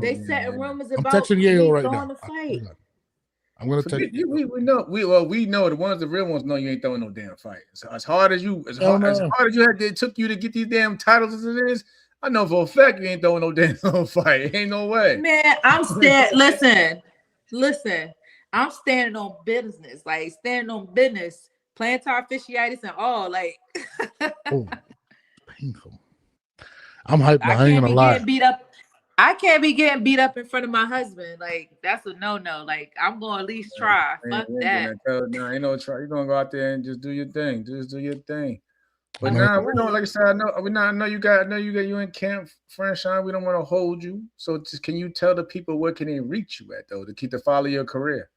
they said rumors I'm about texting Yayo me right throwing now. the fight. I'm gonna text you. We know the ones, the real ones know you ain't throwing no damn fight. So as hard as you it took you to get these damn titles as it is, I know for a fact you ain't throwing no damn fight. Ain't no way. Man, listen. I'm standing on business, plantar fasciitis and all. Like, oh, painful. I'm hyped now. I ain't gonna lie. I can't be getting beat up in front of my husband. Like, that's a no-no. Like, I'm gonna at least try. Fuck that. No, ain't no try. You're gonna go out there and just do your thing. Just do your thing. But now we know, like I said, I know you in camp, Franchon. We don't want to hold you. So can you tell the people where can they reach you at though to follow your career?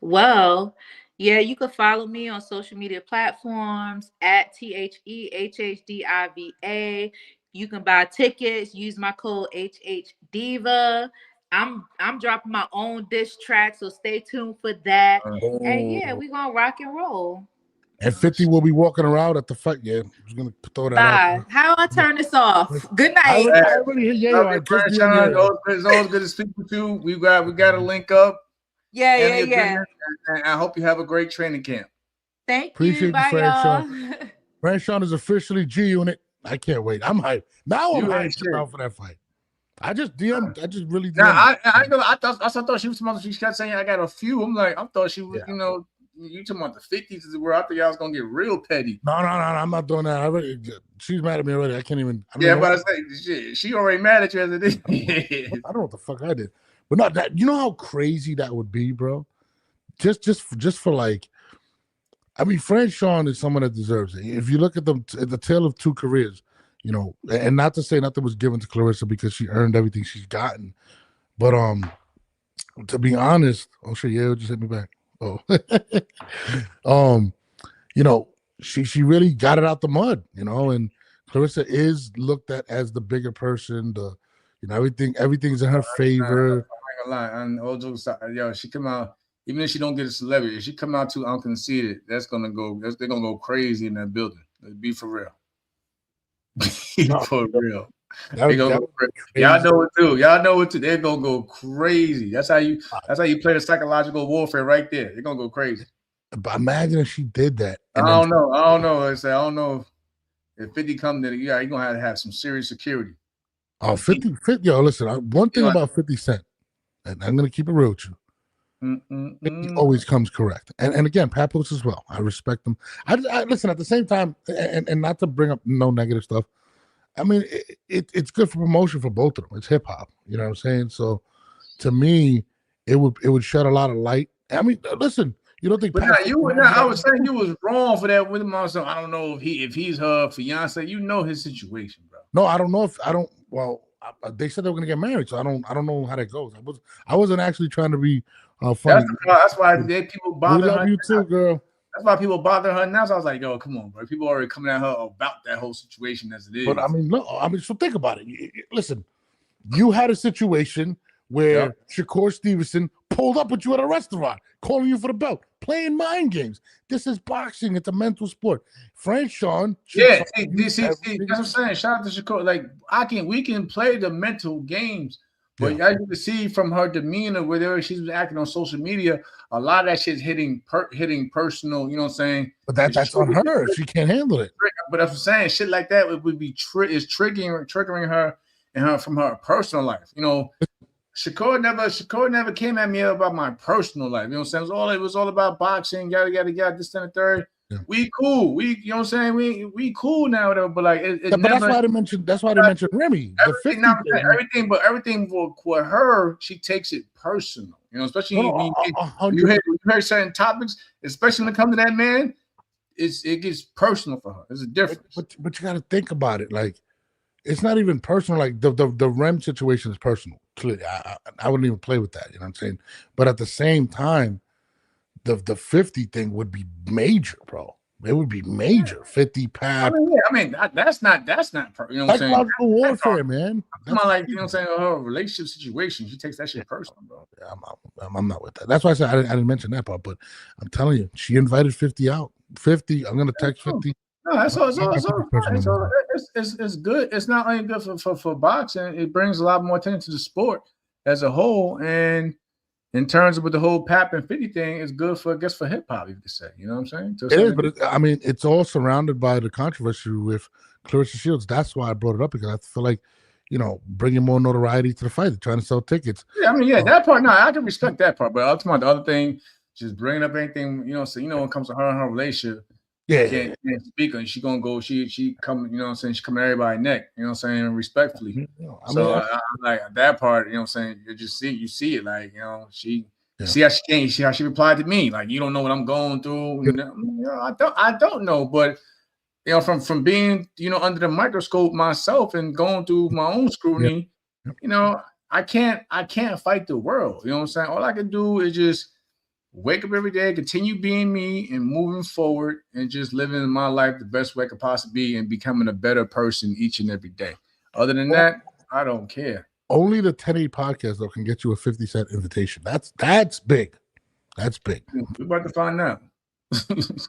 Well, yeah, you can follow me on social media platforms at THEHHDIVA. You can buy tickets, use my code HHDiva. I'm dropping my own diss track, so stay tuned for that. And yeah, we're gonna rock and roll. And 50 will be walking around at the fight. Yeah, I'm just gonna throw that out. How I turn this off? Good night. I already hear Yayo. It's always good to speak with you. We got to link up. Yeah. And I hope you have a great training camp. Appreciate you. Bye, y'all. Franchon is officially G Unit. I can't wait. I'm hyped. Now I'm hyped out for that fight. I just DM'd. I just really DM'd. I thought she was supposed to. She kept saying I got a few. I'm like, I thought she was, you talking about the 50s is where I thought y'all was gonna get real petty. No, I'm not doing that. She's mad at me already. I can't even. But I say she already mad at you as it is. I don't know what the fuck I did, but no, that you know how crazy that would be, bro. Just for like, I mean, Franchon is someone that deserves it. If you look at the tale of two careers, and not to say nothing was given to Clarissa because she earned everything she's gotten, but to be honest, oh shit, yeah, just hit me back. She really got it out the mud, and Clarissa is looked at as the bigger person. Everything's in her favor. I'm not gonna lie, on all jokes aside, she come out, even if she don't get a celebrity, if she come out too unconceited, they're gonna go crazy in that building. Be for real. For real. Y'all know it too. They're gonna go crazy. That's how you play the psychological warfare right there. They're gonna go crazy. But imagine if she did that. I don't know. Like I said, I don't know if 50 come to you're gonna have some serious security. Oh, 50, yo, listen, one thing about 50 Cent, and I'm gonna keep it real with you. 50 always comes correct. And again, Papoose as well. I respect them. I listen at the same time, and not to bring up no negative stuff. I mean, it's good for promotion for both of them. It's hip hop, you know what I'm saying? So, to me, it would shed a lot of light. I mean, listen, you don't think? But I was saying you was wrong for that with him. Also, I don't know if he's her fiance. You know his situation, bro. No, I don't know if I don't. Well, they said they were gonna get married, so I don't know how that goes. I wasn't actually trying to be funny. That's why people bother her. We love you too, girl. That's why people bother her now. So I was like, yo, come on, bro. People already coming at her about that whole situation as it is. But I mean, so think about it. Listen, you had a situation where Shakur Stevenson pulled up with you at a restaurant, calling you for the belt, playing mind games. This is boxing. It's a mental sport. Franchon. See, that's what I'm saying. Shout out to Shakur. Like, we can play the mental games. But as you can see from her demeanor, whether she's acting on social media, a lot of that shit's hitting personal. You know what I'm saying? But that's on her. She can't handle it. But that's what I'm saying. Shit like that would be triggering her and from her personal life. Shakur never came at me about my personal life. You know what I'm saying? It was all about boxing. Yada yada yada. This and the third. Yeah. We cool. You know what I'm saying? We cool now, whatever. But like, that's why they mentioned. That's why they mentioned Remy. Everything for her, she takes it personal. Especially when you hear certain topics, especially when it comes to that man, it gets personal for her. There's a difference. But you got to think about it. Like, it's not even personal. Like the Rem situation is personal. clearly, I wouldn't even play with that. You know what I'm saying? But at the same time, the 50 thing would be major, bro. It would be major. 50 pap. I mean, that's not, you know what I'm saying? Psychological warfare, man. I'm like, you know what I'm saying? Her relationship situation, she takes that shit personal, bro. Yeah, I'm not with that. That's why I said I didn't mention that part. But I'm telling you, she invited 50 out. 50. I'm gonna text 50. No, that's all. It's good. It's not only good for boxing. It brings a lot more attention to the sport as a whole. And in terms of with the whole Pap and 50 thing, it's good for, I guess, for hip hop, you could say. You know what I'm saying? It is, but I mean, it's all surrounded by the controversy with Claressa Shields. That's why I brought it up, because I feel like, you know, bringing more notoriety to the fight. They're trying to sell tickets. Yeah, I mean, that part. No, I can respect that part, but ultimately, the other thing, just bringing up anything, you know. So when it comes to her and her relationship, can't speak on. She gonna go. She come. You know what I'm saying? She come at everybody's neck. You know what I'm saying? Respectfully. I like that part. You know what I'm saying? You see it. Like, you know, see how she replied to me. Like, you don't know what I'm going through. You know, I don't know, but you know, from being, you know, under the microscope myself and going through my own scrutiny, you know, I can't fight the world. You know what I'm saying? All I can do is just wake up every day, continue being me and moving forward and just living my life the best way I could possibly be and becoming a better person each and every day. Other than that, I don't care. Only the 10-8 podcast, though, can get you a 50-cent invitation. That's big. That's big. We're about to find out.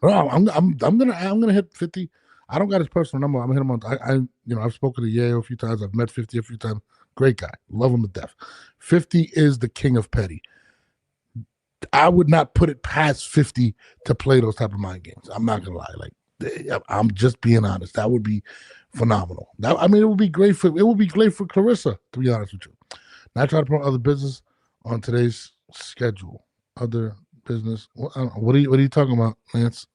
Bro, I'm gonna hit 50. I don't got his personal number. I'm gonna hit him on. I've spoken to Yale a few times. I've met 50 a few times. Great guy. Love him to death. 50 is the king of petty. I would not put it past 50 to play those type of mind games. I'm not gonna lie. Like, I'm just being honest. That would be phenomenal. It would be great for Clarissa, to be honest with you. Not trying to promote other business on today's schedule. Other business. What are you talking about, Lance?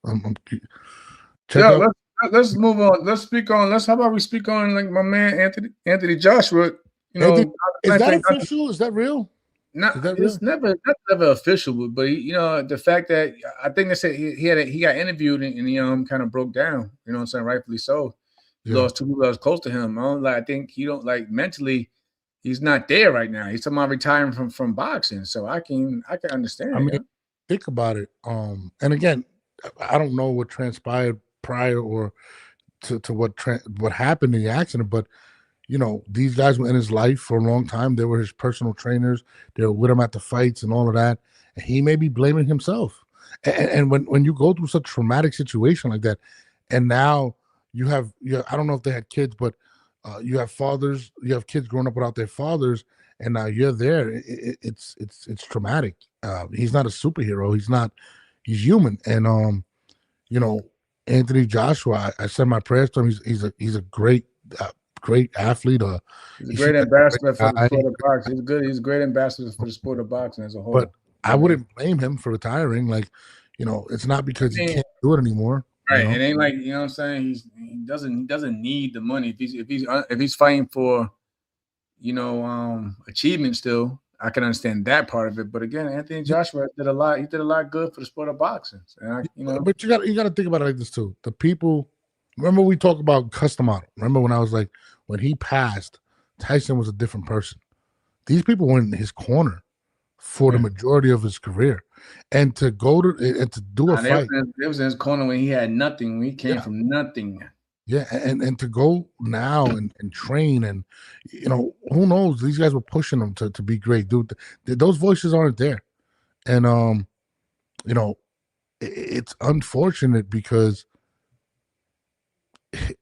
Let's move on. How about we speak on, like, my man Anthony Joshua? You know, is that official? Is that real? It's never official, but you know, the fact that I think they said he got interviewed and he kind of broke down. You know what I'm saying? Rightfully so. He lost two people that was close to him. I think he don't, like, mentally, he's not there right now. He's talking about retiring from boxing. So I can understand. I mean, think about it. And again, I don't know what transpired prior or to what happened in the accident, but you know, these guys were in his life for a long time. They were his personal trainers. They were with him at the fights and all of that. And he may be blaming himself. And when you go through such a traumatic situation like that, and now you have I don't know if they had kids, but you have fathers, you have kids growing up without their fathers, and now you're there. It's traumatic. He's not a superhero. He's human. And you know, Anthony Joshua, I send my prayers to him. He's a great athlete. He's a great ambassador for the sport of boxing. He's good. He's a great ambassador for the sport of boxing as a whole. But I wouldn't blame him for retiring. Like, you know, it's not because he can't do it anymore. Right. It ain't like, you know what I'm saying? He doesn't need the money. If he's fighting for, you know, achievement still, I can understand that part of it. But again, Anthony Joshua did a lot. He did a lot good for the sport of boxing. And but you got to think about it like this too. The people. Remember we talked about custom model. Remember when I was like, when he passed, Tyson was a different person. These people were in his corner for the majority of his career, and to go to and to do a fight, it was in his corner when he had nothing. When he came from nothing. Yeah, and to go now and train, and you know, who knows? These guys were pushing him to be great, dude. Those voices aren't there, and you know, it's unfortunate because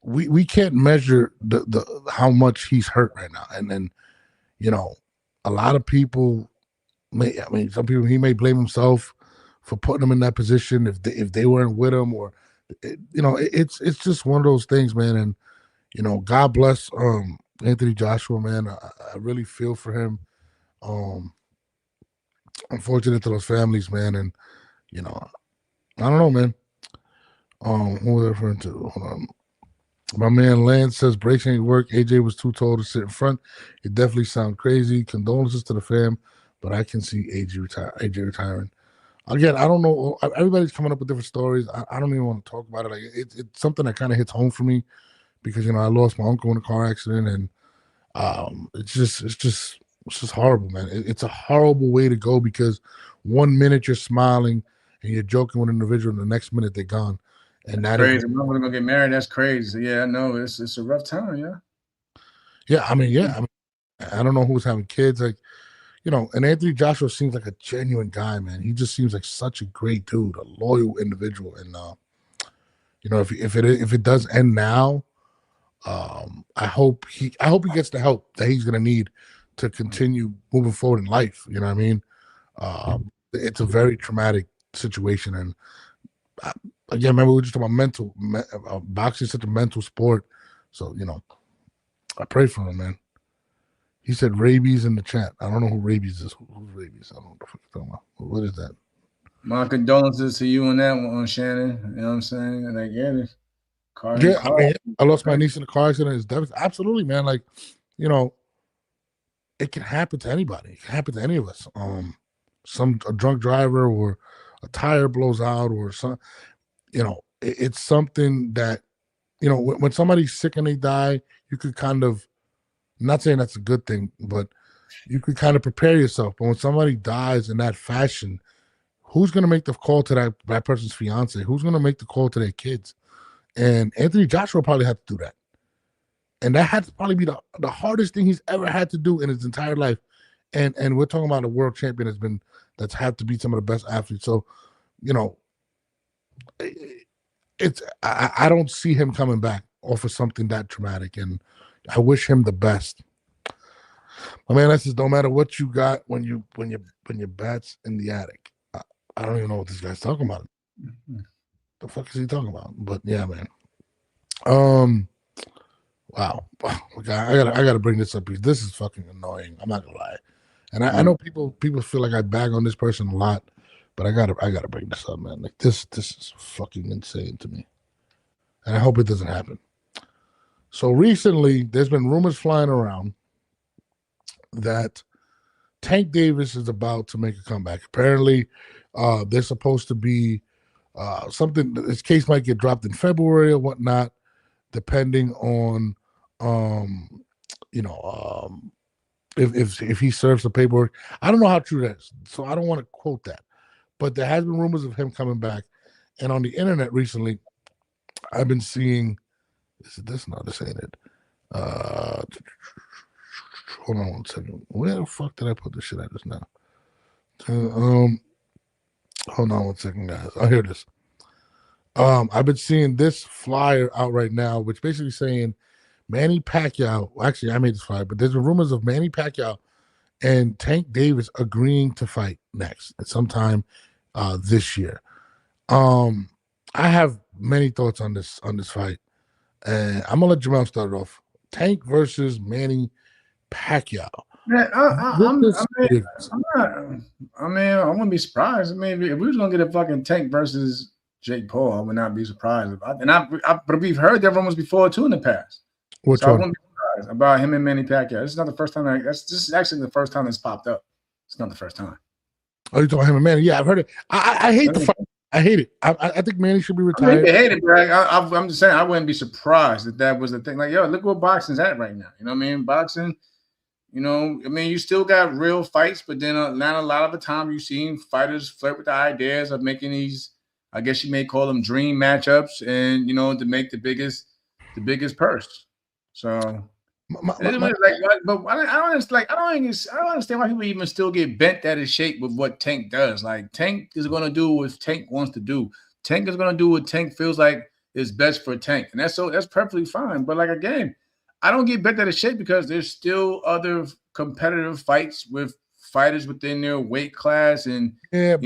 we can't measure the how much he's hurt right now, and then you know, a lot of people some people, he may blame himself for putting him in that position if they weren't with him, or you know, it's just one of those things, man. And you know, God bless Anthony Joshua, man. I really feel for him. Unfortunate to those families, man, and you know, I don't know, man. Who was I referring to? Hold on. My man Lance says breaks ain't work. AJ was too tall to sit in front. It definitely sounds crazy. Condolences to the fam, but I can see AJ retiring. Again, I don't know. Everybody's coming up with different stories. I don't even want to talk about it. Like it's something that kind of hits home for me because, you know, I lost my uncle in a car accident, and it's just It's just horrible, man. It's a horrible way to go because 1 minute you're smiling and you're joking with an individual, and the next minute they're gone. And that Crazy. is I'm gonna get married. That's crazy. Yeah, I know. It's a rough time. Yeah. yeah. I mean, I don't know who's having kids, like, and Anthony Joshua seems like a genuine guy, man. He just seems like such a great dude, a loyal individual, and if it does end now, I hope he gets the help that he's gonna need to continue moving forward in life. You know what I mean? It's a very traumatic situation, and again, remember we were just talking about boxing is such a mental sport, so I pray for him, man. He said rabies in the chat. I don't know who rabies is. Who's rabies? I don't know what the fuck you're talking about. What is that? My condolences to you on that one, Shannon. You know what I'm saying? And I get it. I lost my niece in a car accident. It's devastating. Absolutely, man. Like, it can happen to anybody. It can happen to any of us. A drunk driver or a tire blows out or some. It's something that, when somebody's sick and they die, you could kind of, I'm not saying that's a good thing, but you could kind of prepare yourself. But when somebody dies in that fashion, who's going to make the call to that person's fiance? Who's going to make the call to their kids? And Anthony Joshua probably had to do that. And that had to probably be the hardest thing he's ever had to do in his entire life. And we're talking about a world champion that's had to beat some of the best athletes. So, I don't see him coming back off of something that traumatic. And I wish him the best. My man, that says no matter what you got when your bat's in the attic. I don't even know what this guy's talking about. The fuck is he talking about? But yeah, man. Wow. I gotta bring this up because this is fucking annoying. I'm not gonna lie. And I know people feel like I bag on this person a lot, but I gotta bring this up, man. Like this is fucking insane to me. And I hope it doesn't happen. So recently there's been rumors flying around that Tank Davis is about to make a comeback. Apparently, there's supposed to be something. His case might get dropped in February or whatnot, depending on if he serves the paperwork. I don't know how true that is, so I don't want to quote that. But there has been rumors of him coming back, and on the internet recently, I've been seeing. This ain't it. Hold on one second. Where the fuck did I put this shit at just now? Hold on one second, guys. I'll hear this. I've been seeing this flyer out right now, which basically saying Manny Pacquiao. Actually, I made this flyer, but there's been rumors of Manny Pacquiao and Tank Davis agreeing to fight next at sometime this year. I have many thoughts on this fight, and I'm gonna let Jamel start it off. Tank versus Manny Pacquiao. Man, I wouldn't be surprised. I mean, if we was gonna get a fucking Tank versus Jake Paul, I would not be surprised. But we've heard that rumors before too in the past. Which so one? I wouldn't be surprised about him and Manny Pacquiao. This is not the first time. This is actually the first time it's popped up. It's not the first time. Oh, you talking about him and Manny? Yeah, I've heard it. I hate the fight. I hate it. I think Manny should be retired. I hate it, but I'm just saying I wouldn't be surprised if that was the thing. Like, yo, look where boxing's at right now. You know what I mean? Boxing. You still got real fights, but then not a lot of the time you've seen fighters flirt with the ideas of making these, I guess you may call them dream matchups, and to make the biggest purse. So, but I don't understand why people even still get bent out of shape with what Tank does. Like Tank is going to do what Tank wants to do. Tank is going to do what Tank feels like is best for Tank, and that's perfectly fine. But like again, I don't get bent out of shape because there's still other competitive fights with fighters within their weight class, and and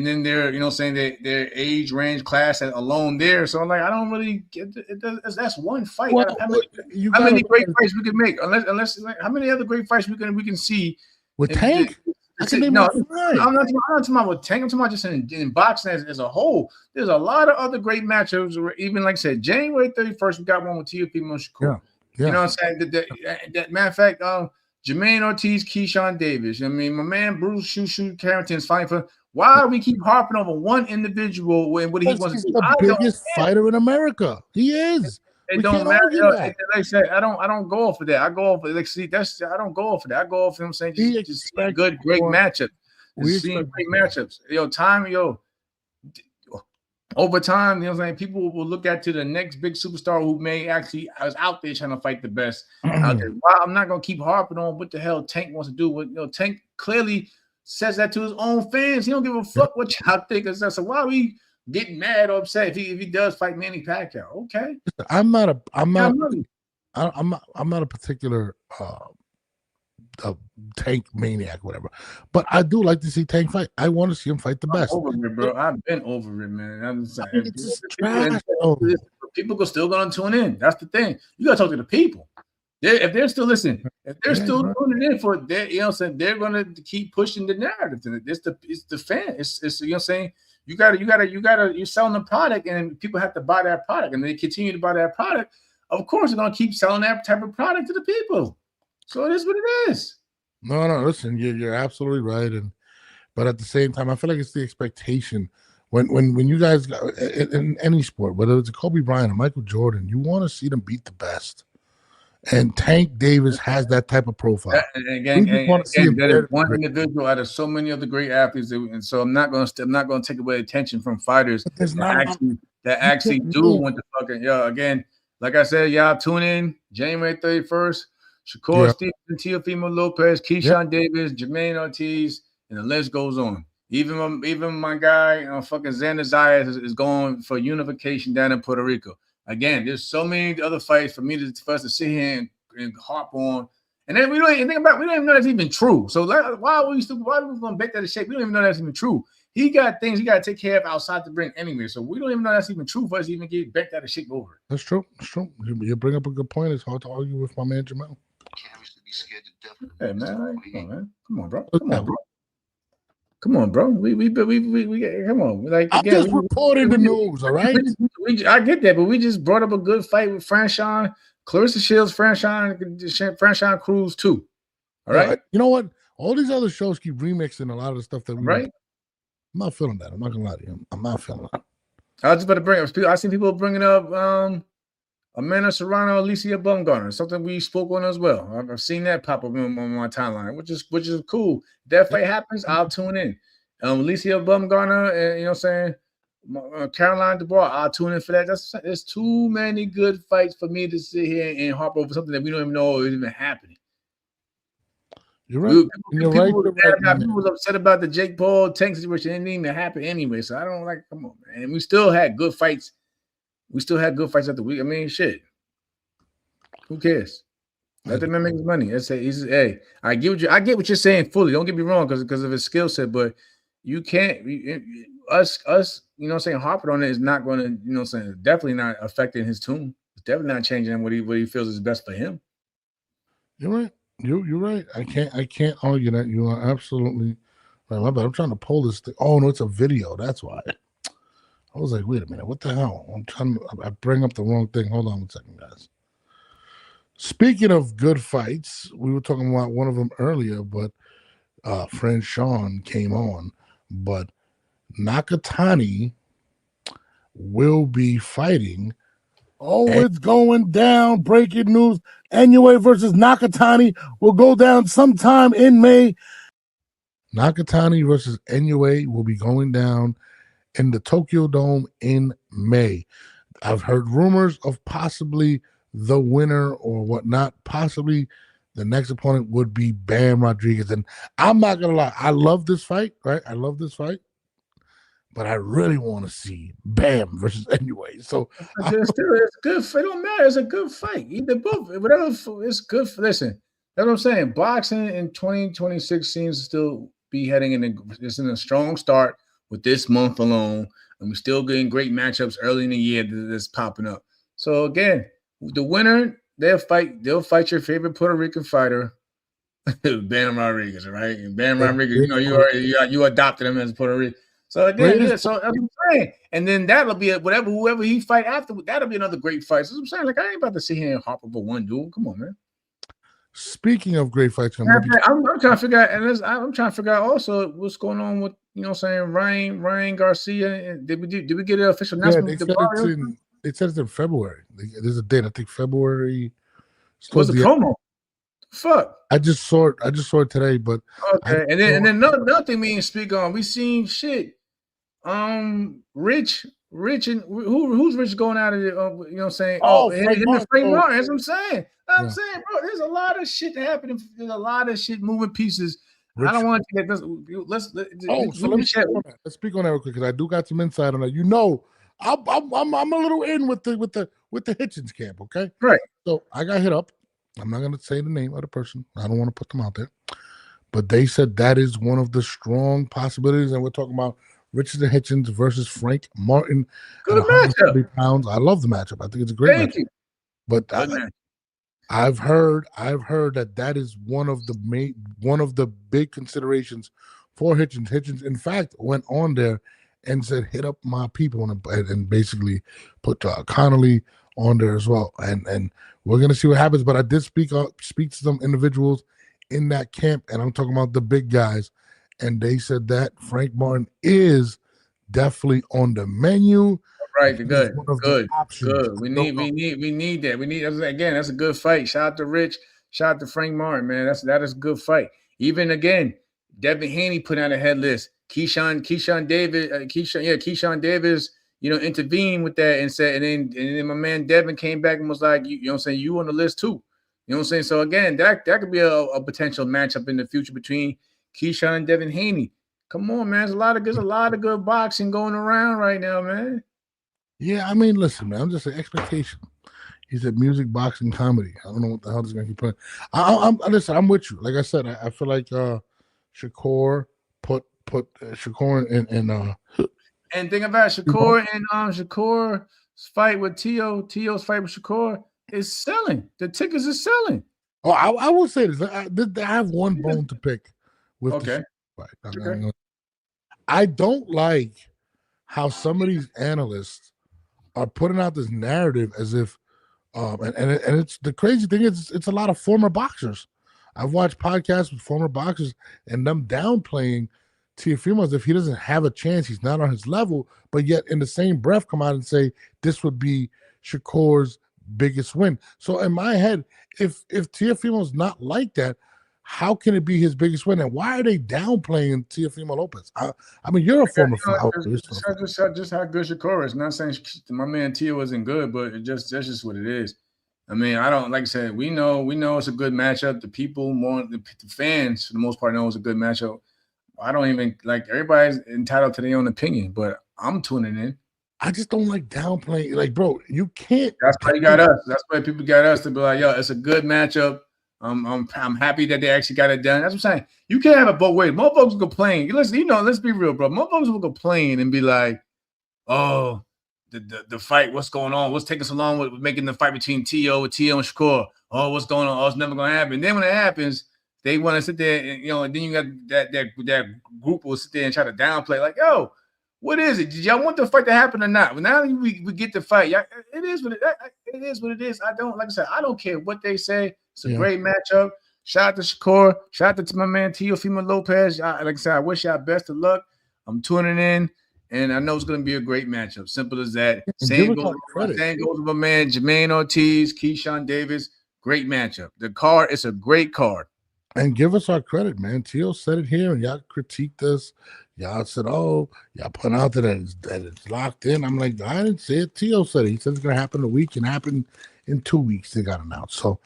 then they're saying that their age range class alone there. So like I don't really get it. That's one fight. Well, how many great fights we can make? Unless how many other great fights we can see with Tank? I'm not talking about with Tank. I'm talking about just in boxing as a whole. There's a lot of other great matchups. Even like I said, January 31st, we got one with Teofimo Shakur. Yeah. You know what I'm saying? That matter of fact, Jermaine Ortiz, Keyshawn Davis. I mean, my man Bruce Shoo Carrington's fighting for. Why do we keep harping over one individual when what he wants to do? He's the biggest fighter in America. He is. It We don't can't matter. argue Yo, that. like I said, I don't go off of that. I go off like see that's I don't go off of that. I go off. You know what I'm saying just seeing good, great matchups. We Seeing expect great matchups. Over time, you know what I'm saying? People will look at to the next big superstar who may actually was out there trying to fight the best out there. Well, I'm not gonna keep harping on what the hell Tank wants to do. What Tank clearly says that to his own fans. He don't give a fuck what y'all think. So why are we getting mad or upset if he does fight Manny Pacquiao? Okay. I'm not a particular Tank maniac, whatever. But I do like to see Tank fight. I want to see him fight the best. I'm over it, bro. I've been over it, man. I'm saying it's just trash. People are still gonna tune in. That's the thing. You gotta talk to the people. If they're still listening, if they're still tuning in for it, you know what I'm saying, they're gonna keep pushing the narrative. It's the fan. It's you know what I'm saying. You're selling the product, and people have to buy that product, and they continue to buy that product. Of course, they're gonna keep selling that type of product to the people. So it is what it is. No, listen, you're absolutely right, but at the same time, I feel like it's the expectation when you guys in any sport, whether it's Kobe Bryant or Michael Jordan, you want to see them beat the best. And Tank Davis has that type of profile. That is one individual out of so many other great athletes, and so I'm not going to take away attention from fighters that actually do want to fucking again. Like I said, y'all tune in January 31st. Shakur Stevenson, Teofimo Lopez, Keyshawn Davis, Jermaine Ortiz, and the list goes on. Even my guy, fucking Xander Zayas is going for unification down in Puerto Rico. Again, there's so many other fights for us to sit here and harp on. And then we don't even know that's even true. So why are we going to bet that in shape? We don't even know that's even true. He got things he got to take care of outside the ring anyway. So we don't even know that's even true for us to even get bent out of shape over. That's true. That's true. You bring up a good point. It's hard to argue with my man Jamel. Hey man, come on, bro. Come on, bro. We come on. Like I'm just reporting the news, all right? I get that, but we just brought up a good fight with Franchon, Claressa Shields, Franchón Crews-Dezurn. All right. You know what? All these other shows keep remixing a lot of the stuff that we right. I'm not feeling that. I'm not gonna lie to you. I'm not feeling that. I was just about to bring up. I seen people bringing up Amanda Serrano, Alicia Bumgarner, something we spoke on as well. I've seen that pop up on my timeline, which is cool. If that fight happens, I'll tune in. Alicia Bumgarner, and you know what I'm saying, Caroline Dubois, I'll tune in for that. There's too many good fights for me to sit here and harp over something that we don't even know is even happening. You're right. People was upset about the Jake Paul Tank situation. It didn't even happen anyway. So I don't come on, man. And we still had good fights. We still had good fights after week. I mean, shit. Who cares? Let the man make his money. Hey, I get what you're saying fully. Don't get me wrong, because of his skill set, but you can't us, you know what I'm saying, harping on it is not going to, you know what I'm saying, definitely not affecting his tune. It's definitely not changing what he feels is best for him. You're right. You're right. I can't argue that. You are absolutely right. My bad. I'm trying to pull this thing. Oh no, it's a video. That's why. I was like, wait a minute, what the hell? I bring up the wrong thing. Hold on 1 second, guys. Speaking of good fights, we were talking about one of them earlier, but Franchon came on. But Nakatani will be fighting. Oh, it's going down. Breaking news. Inoue versus Nakatani will go down sometime in May. Nakatani versus Inoue will be going down in the Tokyo Dome in May. I've heard rumors of possibly the winner or whatnot. Possibly the next opponent would be Bam Rodriguez. And I'm not going to lie. I love this fight, right? I love this fight. But I really want to see Bam versus Inoue. So it's good. It don't matter. It's a good fight. Either both, whatever. It's good. Listen, that's what I'm saying. Boxing in 2026 seems to still be heading it's in a strong start with this month alone, and we're still getting great matchups early in the year that's popping up. So again, the winner, they'll fight your favorite Puerto Rican fighter, Bam Rodriguez, right? And Bam Rodriguez, you know, you adopted him as Puerto Rican. So again, so that's what I'm saying. And then that'll be whoever he fight after, that'll be another great fight. So I'm saying, like, I ain't about to sit here and hop over one dude. Come on, man. Speaking of great fights, I'm trying to figure out, and I'm trying to figure out also what's going on with, you know what I'm saying, Ryan Garcia. Did we get an official announcement? Yeah, it says in February. There's a date. I think February. What's the promo? Fuck. I just saw it. I just saw it today, but okay. And then another thing we didn't speak on. We seen shit. Rich, and who's Rich going out of it? You know what I'm saying? Frank Martin. That's what I'm saying. I'm saying, bro, there's a lot of shit happening. There's a lot of shit moving pieces. Rich. I don't want to get this. Let's speak on that real quick because I do got some insight on that. You know, I'm a little in with the Hitchens camp. Okay, right. So I got hit up. I'm not gonna say the name of the person. I don't want to put them out there, but they said that is one of the strong possibilities, and we're talking about Richard Hitchens versus Frank Martin. Good matchup. Pounds. I love the matchup. I think it's a great matchup. You. But I've heard that is one of the big considerations for Hitchens. Hitchens, in fact, went on there and said, "Hit up my people," and basically put Connolly on there as well. And we're gonna see what happens. But I did speak to some individuals in that camp, and I'm talking about the big guys. And they said that Frank Martin is definitely on the menu. Right, good. We need that. We need again. That's a good fight. Shout out to Rich. Shout out to Frank Martin, man. That is a good fight. Even again, Devin Haney put out a head list. Keyshawn Davis, intervened with that and said, and then my man Devin came back and was like, you know what I'm saying, you on the list too. You know what I'm saying? So again, that could be a potential matchup in the future between Keyshawn and Devin Haney. Come on, man. There's a lot of good boxing going around right now, man. Yeah, I mean, listen, man. I'm just saying expectation. He said music, boxing, comedy. I don't know what the hell is going to keep playing. I'm with you. Like I said, I feel like Shakur put Shakur in and think about Shakur and Shakur's fight with Tio's fight with Shakur is selling. The tickets are selling. Oh, I will say this. I have one bone to pick with okay. I don't like how some of these analysts are putting out this narrative as if and it's the crazy thing is it's a lot of former boxers. I've watched podcasts with former boxers and them downplaying Teofimo as if he doesn't have a chance, he's not on his level, but yet in the same breath come out and say this would be Shakur's biggest win. So in my head, if Teofimo's not like that, how can it be his biggest win? And why are they downplaying Teofimo Lopez? I mean, you're a former fighter. Just how good Shakur is. Not saying my man Tio isn't good, but that's just what it is. I mean, I don't, like I said, we know it's a good matchup. The people, the fans, for the most part, know it's a good matchup. I don't even, like, everybody's entitled to their own opinion, but I'm tuning in. I just don't like downplaying. Like, bro, you can't. That's why you got us. That's why people got us to be like, yo, it's a good matchup. I'm happy that they actually got it done. That's what I'm saying. You can't have it both ways. Motherfuckers will complain. Listen, let's be real, bro. Motherfuckers will complain and be like, oh, the fight, what's going on? What's taking so long with making the fight between Tio and Shakur? Oh, what's going on? Oh, it's never going to happen. Then when it happens, they want to sit there and, and then you got that group will sit there and try to downplay, like, yo, what is it? Did y'all want the fight to happen or not? Well, now we get the fight. It is what it is. I don't care what they say. It's a great matchup. Shout out to Shakur. Shout out to my man Teofimo Lopez. Like I said, I wish y'all best of luck. I'm tuning in, and I know it's going to be a great matchup. Simple as that. Same goes with my man Jermaine Ortiz, Keyshawn Davis. Great matchup. The card, it's a great card. And give us our credit, man. Tio said it here, and y'all critiqued us. Y'all said, oh, y'all put out that it's locked in. I'm like, I didn't say it. Tio said it. He said it's going to happen in a week and happen in 2 weeks. They got announced. So,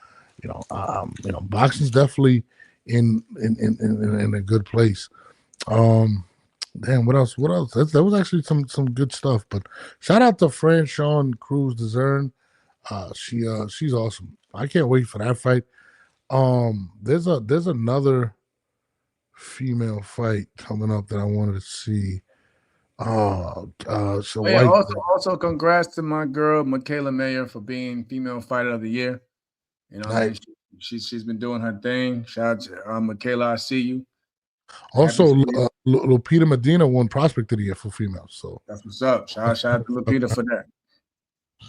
boxing's definitely in a good place. Damn, what else? That was actually some good stuff. But shout out to Franchón Crews-Dezurn. She's awesome. I can't wait for that fight. There's another female fight coming up that I wanted to see. Also congrats to my girl Michaela Mayer for being female fighter of the year. Nice. She's been doing her thing. Shout out to Michaela, I see you. Also, Lupita Medina won Prospect of the Year for females. So that's what's up. Shout out to Lupita for that.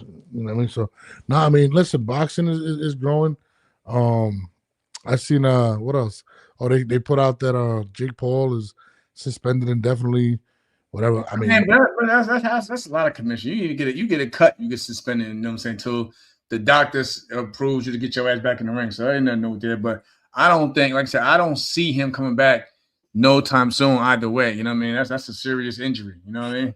You know what I mean? So I mean, listen, boxing is growing. I seen what else? Oh, they put out that Jake Paul is suspended indefinitely whatever. I mean, Man, but that's a lot of commission. You get a cut, you get suspended. You know what I'm saying? Till the doctors approves you to get your ass back in the ring. So I ain't nothing new there. But I don't think, like I said, I don't see him coming back no time soon either way. You know what I mean? That's a serious injury. You know what I mean?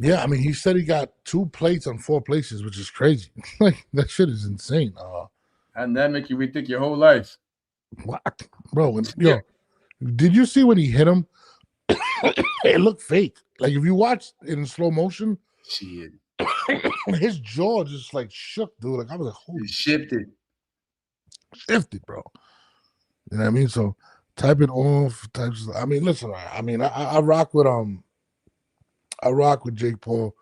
yeah, I mean, he said he got 2 plates on 4 places, which is crazy. Like that shit is insane. And that make you rethink your whole life. What, bro? Yo, did you see when he hit him? It looked fake. Like if you watch it in slow motion, Shit, his jaw just like shook, dude. Like I was like, holy shifted, bro. You know what I mean? So type it off. I mean, listen. I mean, I rock with Jake Paul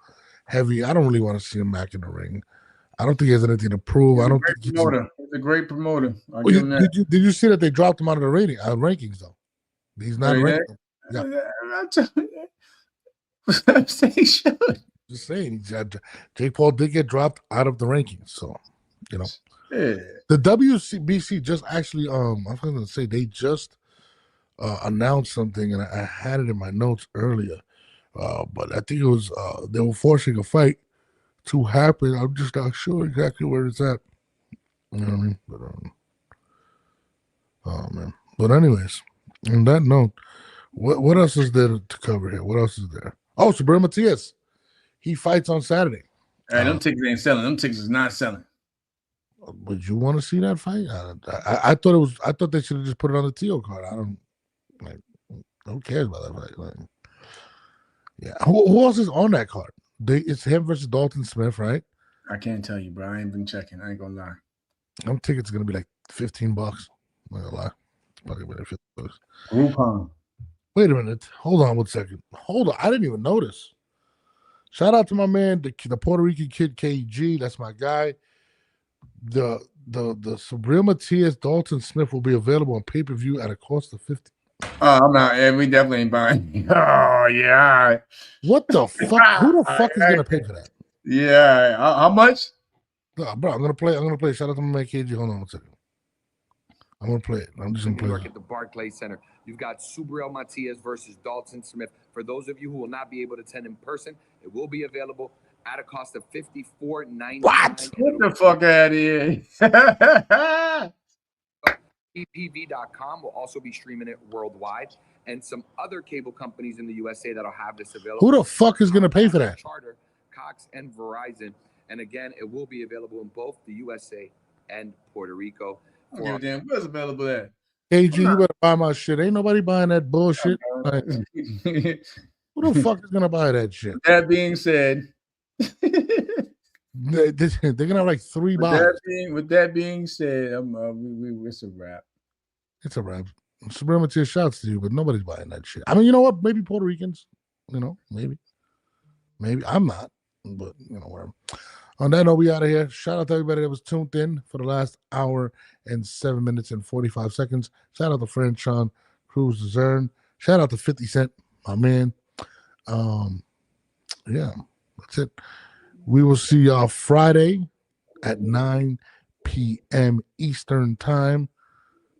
heavy. I don't really want to see him back in the ring. I don't think he has anything to prove. I don't think he's a great promoter. I'll give him that. Did you see that they dropped him out of the rankings though? He's not ranked. Yeah. Just saying, Jake Paul did get dropped out of the rankings, so you know. Yeah. The WBC just actually, I was going to say they just announced something, and I had it in my notes earlier, but I think it was they were forcing a fight to happen. I'm just not sure exactly where it's at. You know what I mean? But oh man. But anyways, on that note, what else is there to cover here? What else is there? Oh, Subriel Matias. He fights on Saturday. All right, them tickets ain't selling. Them tickets is not selling. Would you want to see that fight? I thought it was. I thought they should have just put it on the TO card. I don't like. Who cares about that fight? Like, yeah. Who else is on that card? It's him versus Dalton Smith, right? I can't tell you, bro. I ain't been checking. I ain't gonna lie. Them tickets are gonna be like $15. I'm not gonna lie. It's probably gonna be $50. Groupon. Wait a minute. Hold on 1 second. Hold on. I didn't even notice. Shout out to my man, the Puerto Rican kid KG. That's my guy. The Subriel Matias Dalton Smith will be available on pay-per-view at a cost of $50. Oh, I'm out. Yeah, we definitely ain't buying. Oh yeah. What the fuck? Who the fuck is gonna pay for that? Yeah. How much? No, bro, I'm gonna play. Shout out to my man KG. Hold on 1 second. I'm gonna play it. I'm just gonna play it. At the Barclays Center. You've got Subriel Matias versus Dalton Smith. For those of you who will not be able to attend in person, it will be available at a cost of $54.99. What? Get the fuck out of here. PPV.com will also be streaming it worldwide, and some other cable companies in the USA that'll have this available. Who the fuck is gonna pay for that? Charter, Cox, and Verizon. And again, it will be available in both the USA and Puerto Rico. I don't give a damn. Where's available at? KG, you better buy my shit. Ain't nobody buying that bullshit. Like, who the fuck is gonna buy that shit? That being said, they're gonna have like 3 buyers. With that being said, it's a wrap. It's a wrap. Subriel Matias, shouts to you, but nobody's buying that shit. I mean, you know what? Maybe Puerto Ricans. You know, maybe. I'm not, but you know, whatever. On that note, we out of here. Shout out to everybody that was tuned in for the last hour and 7 minutes and 45 seconds. Shout out to Franchón Crews-Dezurn. Shout out to 50 Cent, my man. Yeah, that's it. We will see y'all Friday at 9 p.m. Eastern time.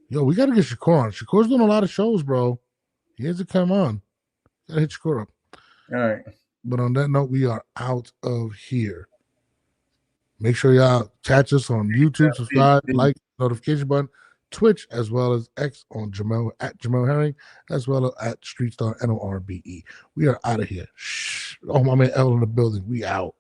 Yo, we got to get Shakur on. Shakur's doing a lot of shows, bro. He has to come on. Got to hit Shakur up. All right. But on that note, we are out of here. Make sure y'all catch us on YouTube, subscribe, like, notification button, Twitch, as well as X on Jamel at Jamel Herring, as well as at Streetstar NORBE. We are out of here. Shh. Oh, my man L in the building. We out.